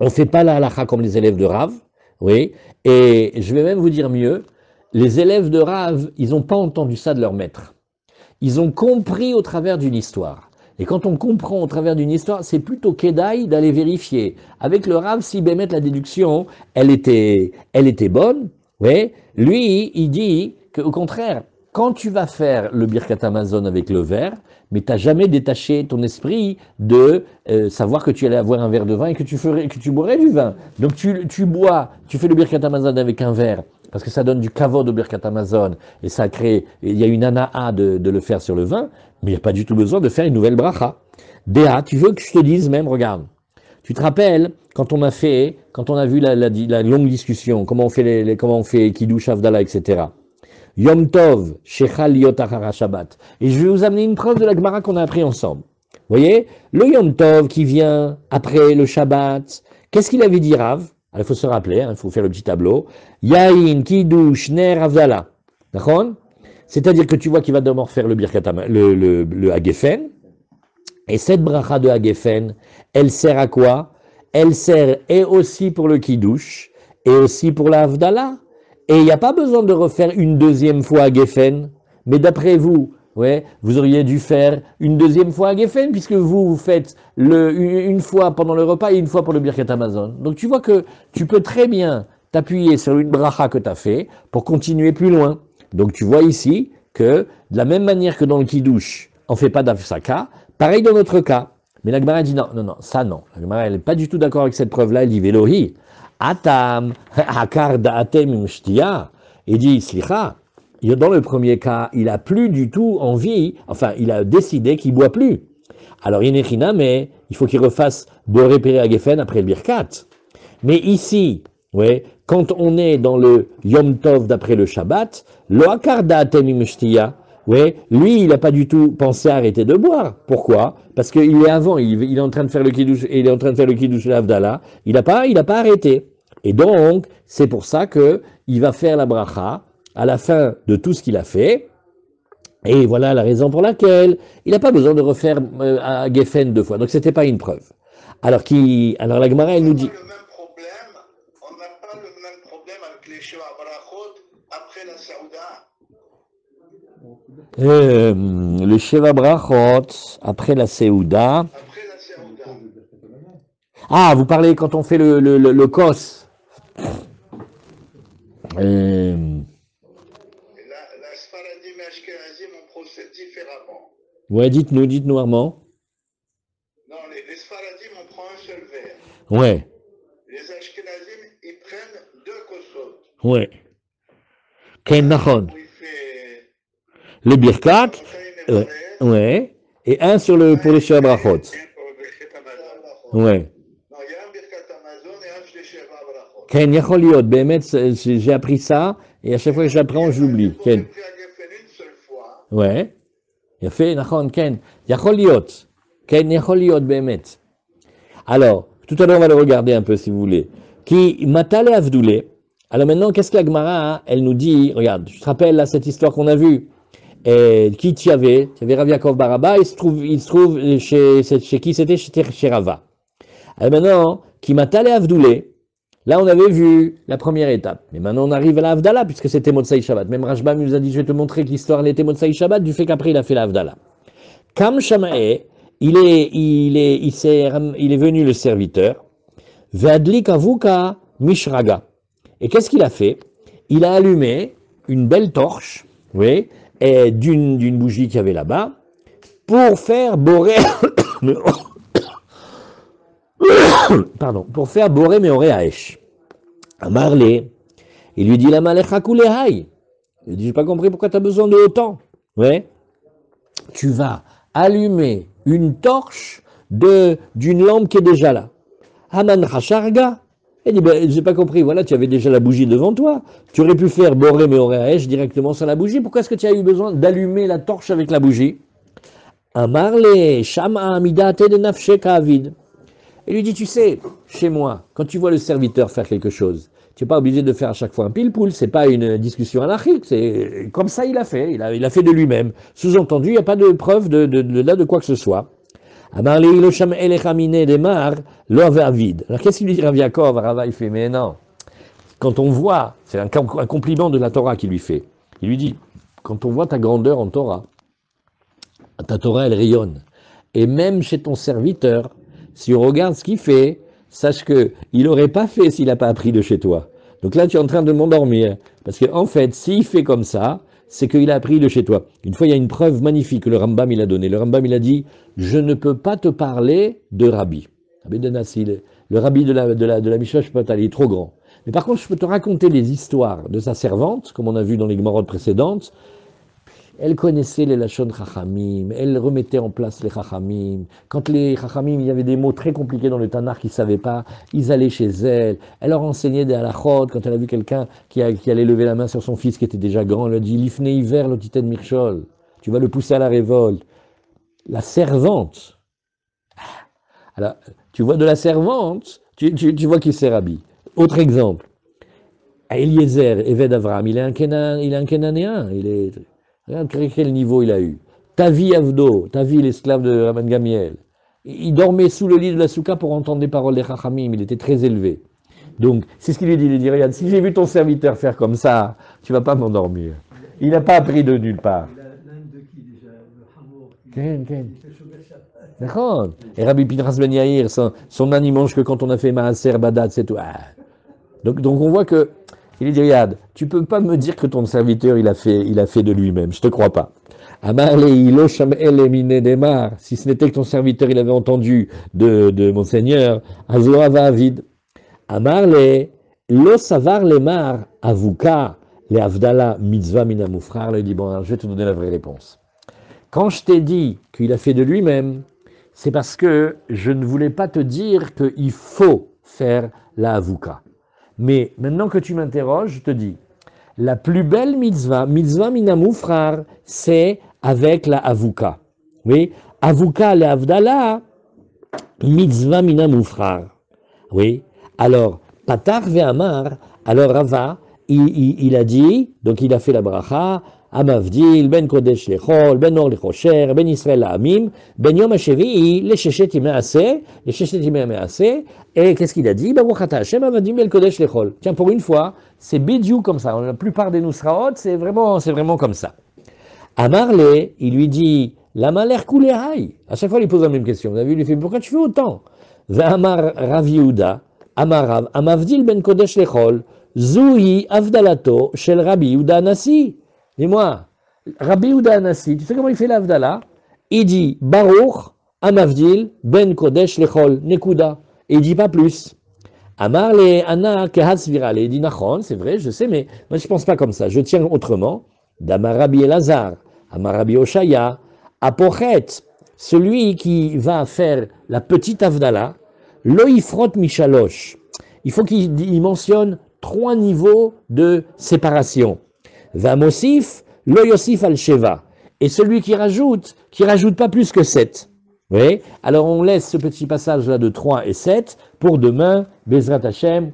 Speaker 1: on ne fait pas la halakha comme les élèves de Rav, oui, et je vais même vous dire mieux, les élèves de Rav, ils n'ont pas entendu ça de leur maître. Ils ont compris au travers d'une histoire. Et quand on comprend au travers d'une histoire, c'est plutôt Kedaï d'aller vérifier. Avec le Rav, si Bémet, la déduction, elle était bonne, ouais, lui, il dit qu'au contraire, quand tu vas faire le Birkat Hamazon avec le verre, mais tu n'as jamais détaché ton esprit de savoir que tu allais avoir un verre de vin et que tu boirais du vin. Donc tu bois, tu fais le Birkat Hamazon avec un verre, parce que ça donne du kavod au Birkat Hamazon, et ça crée, il y a une ana'a de le faire sur le vin, mais il n'y a pas du tout besoin de faire une nouvelle bracha. Déa, tu veux que je te dise même, regarde, tu te rappelles, quand on a vu la longue discussion, comment on fait Kiddush Avdallah, etc. Yom Tov, Shechal Liot Achara Shabbat. Et je vais vous amener une preuve de la Gemara qu'on a appris ensemble. Vous voyez, le Yom Tov qui vient après le Shabbat, qu'est-ce qu'il avait dit Rav? Alors, il faut se rappeler, il faut faire le petit tableau. Yain, Kiddush, Ner, Avdallah. D'accord? C'est-à-dire que tu vois qu'il va d'abord faire le Birkat le Hagefen. Et cette bracha de Hagefen, elle sert à quoi? Elle sert et aussi pour le Kiddush, et aussi pour la Havdalah. Et il n'y a pas besoin de refaire une deuxième fois Hagefen. Mais d'après vous, ouais, vous auriez dû faire une deuxième fois Hagefen, puisque vous faites une fois pendant le repas et une fois pour le Birkat Hamazon. Donc tu vois que tu peux très bien t'appuyer sur une bracha que tu as fait pour continuer plus loin. Donc tu vois ici que de la même manière que dans le Kiddush, on ne fait pas d'Afsaka, pareil dans notre cas. Mais la Gemara dit non, ça non. La Gemara, elle n'est pas du tout d'accord avec cette preuve-là. Elle dit Velohi, Atam, Akar da'atem imshtia. Il dit Slicha. Dans le premier cas, il a plus du tout envie, enfin, il a décidé qu'il ne boit plus. Alors, Yenechina, mais il faut qu'il refasse Boré Péré Hagefen après le Birkat. Mais ici, ouais, quand on est dans le Yom Tov d'après le Shabbat, Lo Akar da'atem imshtia. Ouais, lui, il n'a pas du tout pensé à arrêter de boire. Pourquoi? Parce qu'il est avant, il est en train de faire le kiddush, et il est en train de faire le kiddush l'Avdallah. Il n'a pas arrêté. Et donc, c'est pour ça que il va faire la bracha à la fin de tout ce qu'il a fait. Et voilà la raison pour laquelle il n'a pas besoin de refaire à Geffen 2 fois. Donc, c'était pas une preuve. Alors la Gemara, elle nous dit.
Speaker 4: On n'a pas le même problème avec les Sheva Brachot après la Saouda.
Speaker 1: Le Sheva Brachot, après la Seouda. Ah, vous parlez quand on fait le kos.
Speaker 4: La Sfaradim et Ashkenazim, on procède différemment.
Speaker 1: Ouais, dites-nous Armand.
Speaker 4: Non, les Sfaradim, on prend un seul verre.
Speaker 1: Ouais.
Speaker 4: Les Ashkenazim, ils prennent 2 kosot.
Speaker 1: Ouais. Ken Nachon.
Speaker 4: Fait...
Speaker 1: Le Birkat. Ouais. Et un pour le Sheva Brachot. Ouais.
Speaker 4: Non, il y a un Birkat Hamazon et un Sheva Brachot.
Speaker 1: Ken Yachol Liot, Bémet, j'ai appris ça, et à chaque fois que j'apprends, j'oublie. Ken.
Speaker 4: Une seule fois.
Speaker 1: Ouais. Il a fait, Nachon, Ken. Yachol Liot. Ken Yachol Liot, Bémet. Alors, tout à l'heure, on va le regarder un peu, si vous voulez. Qui Matale Avdoulé. Alors maintenant, qu'est-ce que la Gemara, elle nous dit? Regarde, tu te rappelles là, cette histoire qu'on a vue? Et qui tu avais Rav Yaakov Baraba, il se trouve chez qui c'était? Chez Rava. Alors maintenant, qui Matale Avdoulé. Là, on avait vu la première étape. Mais maintenant, on arrive à la Havdalah, puisque c'était Motsai Shabbat. Même Rashbam nous a dit, je vais te montrer que l'histoire était Motsai Shabbat, du fait qu'après, il a fait la Havdalah. Kam Shamae, il est venu le serviteur, Ve'adlik avuka mishraga. Et qu'est-ce qu'il a fait? Il a allumé une belle torche, oui, et d'une bougie qu'il y avait là-bas, pour faire borer, pour faire borer Meoré Haesh. Amarlé, il lui dit la malecha kulehai. Il dit, j'ai pas compris pourquoi tu as besoin de autant. Ouais. Tu vas allumer une torche d'une lampe qui est déjà là. Haman Khasharga. Il dit, ben, j'ai pas compris, voilà, tu avais déjà la bougie devant toi. Tu aurais pu faire Boré Meoré Haesh directement sur la bougie. Pourquoi est-ce que tu as eu besoin d'allumer la torche avec la bougie? Amarle, Shama Amidate de Nafsheka Avid. Il lui dit, tu sais, chez moi, quand tu vois le serviteur faire quelque chose, Tu n'es pas obligé de faire à chaque fois un pile-poule, c'est pas une discussion anarchique, c'est comme ça il a fait, il a fait de lui-même. Sous-entendu, il n'y a pas de preuve de quoi que ce soit. Alors qu'est-ce qu'il dit Rav Yaakov? Rava il fait, mais non, quand on voit, c'est un compliment de la Torah qu'il lui fait, il lui dit, quand on voit ta grandeur en Torah, ta Torah elle rayonne, et même chez ton serviteur, si on regarde ce qu'il fait, sache qu'il n'aurait pas fait s'il n'a pas appris de chez toi. Donc là, tu es en train de m'endormir. Parce qu'en fait, s'il fait comme ça, c'est qu'il a appris de chez toi. Une fois, il y a une preuve magnifique que le Rambam il a donnée. Le Rambam il a dit, je ne peux pas te parler de Rabbi. Rabbi de Nassi, le Rabbi de la Mishnah, je peux pas, il est trop grand. Mais par contre, je peux te raconter les histoires de sa servante, comme on a vu dans les Gemorot précédentes. Elle connaissait les Lachon Chachamim, elle remettait en place les Chachamim. Quand les Chachamim, il y avait des mots très compliqués dans le Tanakh qu'ils ne savaient pas, ils allaient chez elle. Elle leur enseignait des halachot. Quand elle a vu quelqu'un qui allait lever la main sur son fils qui était déjà grand, elle a dit « Lifne hiver l'otiten mirchol » tu vas le pousser à la révolte. La servante. Alors, tu vois de la servante, tu vois qui c'est Rabbi. Autre exemple. Eliezer, Eved Avram, il est un Kénanéen, regarde quel niveau il a eu. Tavi Avdo, Tavi l'esclave de Rabban Gamiel. Il dormait sous le lit de la souka pour entendre des paroles des Chachamim, il était très élevé. Donc, c'est ce qu'il lui dit, il dit, regarde, si j'ai vu ton serviteur faire comme ça, tu vas pas m'endormir. Il n'a pas appris de nulle part.
Speaker 3: L'âne de qui déjà? Le Hamour.
Speaker 1: Ken. D'accord. Et Rabbi Pinchas Ben Yair, son âne, il mange que quand on a fait Maaser, Badat, c'est tout. Ah. Donc on voit que, il dit, regarde, tu peux pas me dire que ton serviteur, il a fait de lui-même, je te crois pas. Si ce n'était que ton serviteur, il avait entendu de mon Seigneur, Azorava Avid. Amarle, lo savar lemar avuka, le avdala mitzvah minamufrar, il dit, bon, alors je vais te donner la vraie réponse. Quand je t'ai dit qu'il a fait de lui-même, c'est parce que je ne voulais pas te dire qu'il faut faire la avuka. Mais maintenant que tu m'interroges, je te dis, la plus belle mitzvah minamufrar, c'est avec la avuka. Oui, avuka le avdala, mitzvah minamufrar. Oui, alors, patar ve'amar, alors Rava, il a dit, donc il a fait la bracha, Amavdil, ben Kodesh lechol, ben Or lechosher, ben Israël la'amim, ben Yom HaShevi'i, le Sheshet Yimei Aseh, et qu'est-ce qu'il a dit? Baruch ata Hashem, Amavdil, ben Kodesh lechol. Tiens, pour une fois, c'est bidiou comme ça. La plupart des Nusraot, c'est vraiment comme ça. Amarle, il lui dit, lama ler kulehai. À chaque fois, il lui pose la même question. Vous avez vu, il lui fait, pourquoi tu fais autant? Ve'amar Rav Yehuda, Amarav, Amavdil ben Kodesh lechol, Zouhi Avdalato shel Rabbi Yehuda Anassi. Dis-moi, Rabbi Yehuda Anassi, tu sais comment il fait l'Avdala? Il dit Baruch Amavdil ben Kodesh lechol Nekuda. Et il dit pas plus. Amar le Ana Kehatz Virale. Il dit Nachon, c'est vrai, je sais, mais moi je pense pas comme ça. Je tiens autrement. D'Amar Rabbi Elazar, Amar Rabbi Oshaya, Apochet, celui qui va faire la petite Avdala, Lo Yifrot Mishalosh. Il faut qu'il mentionne 3 niveaux de séparation. Vamosif, lo yosif al sheva. Et celui qui rajoute pas plus que 7. Oui. Alors on laisse ce petit passage là de 3 et 7 pour demain, Bezrat Hashem.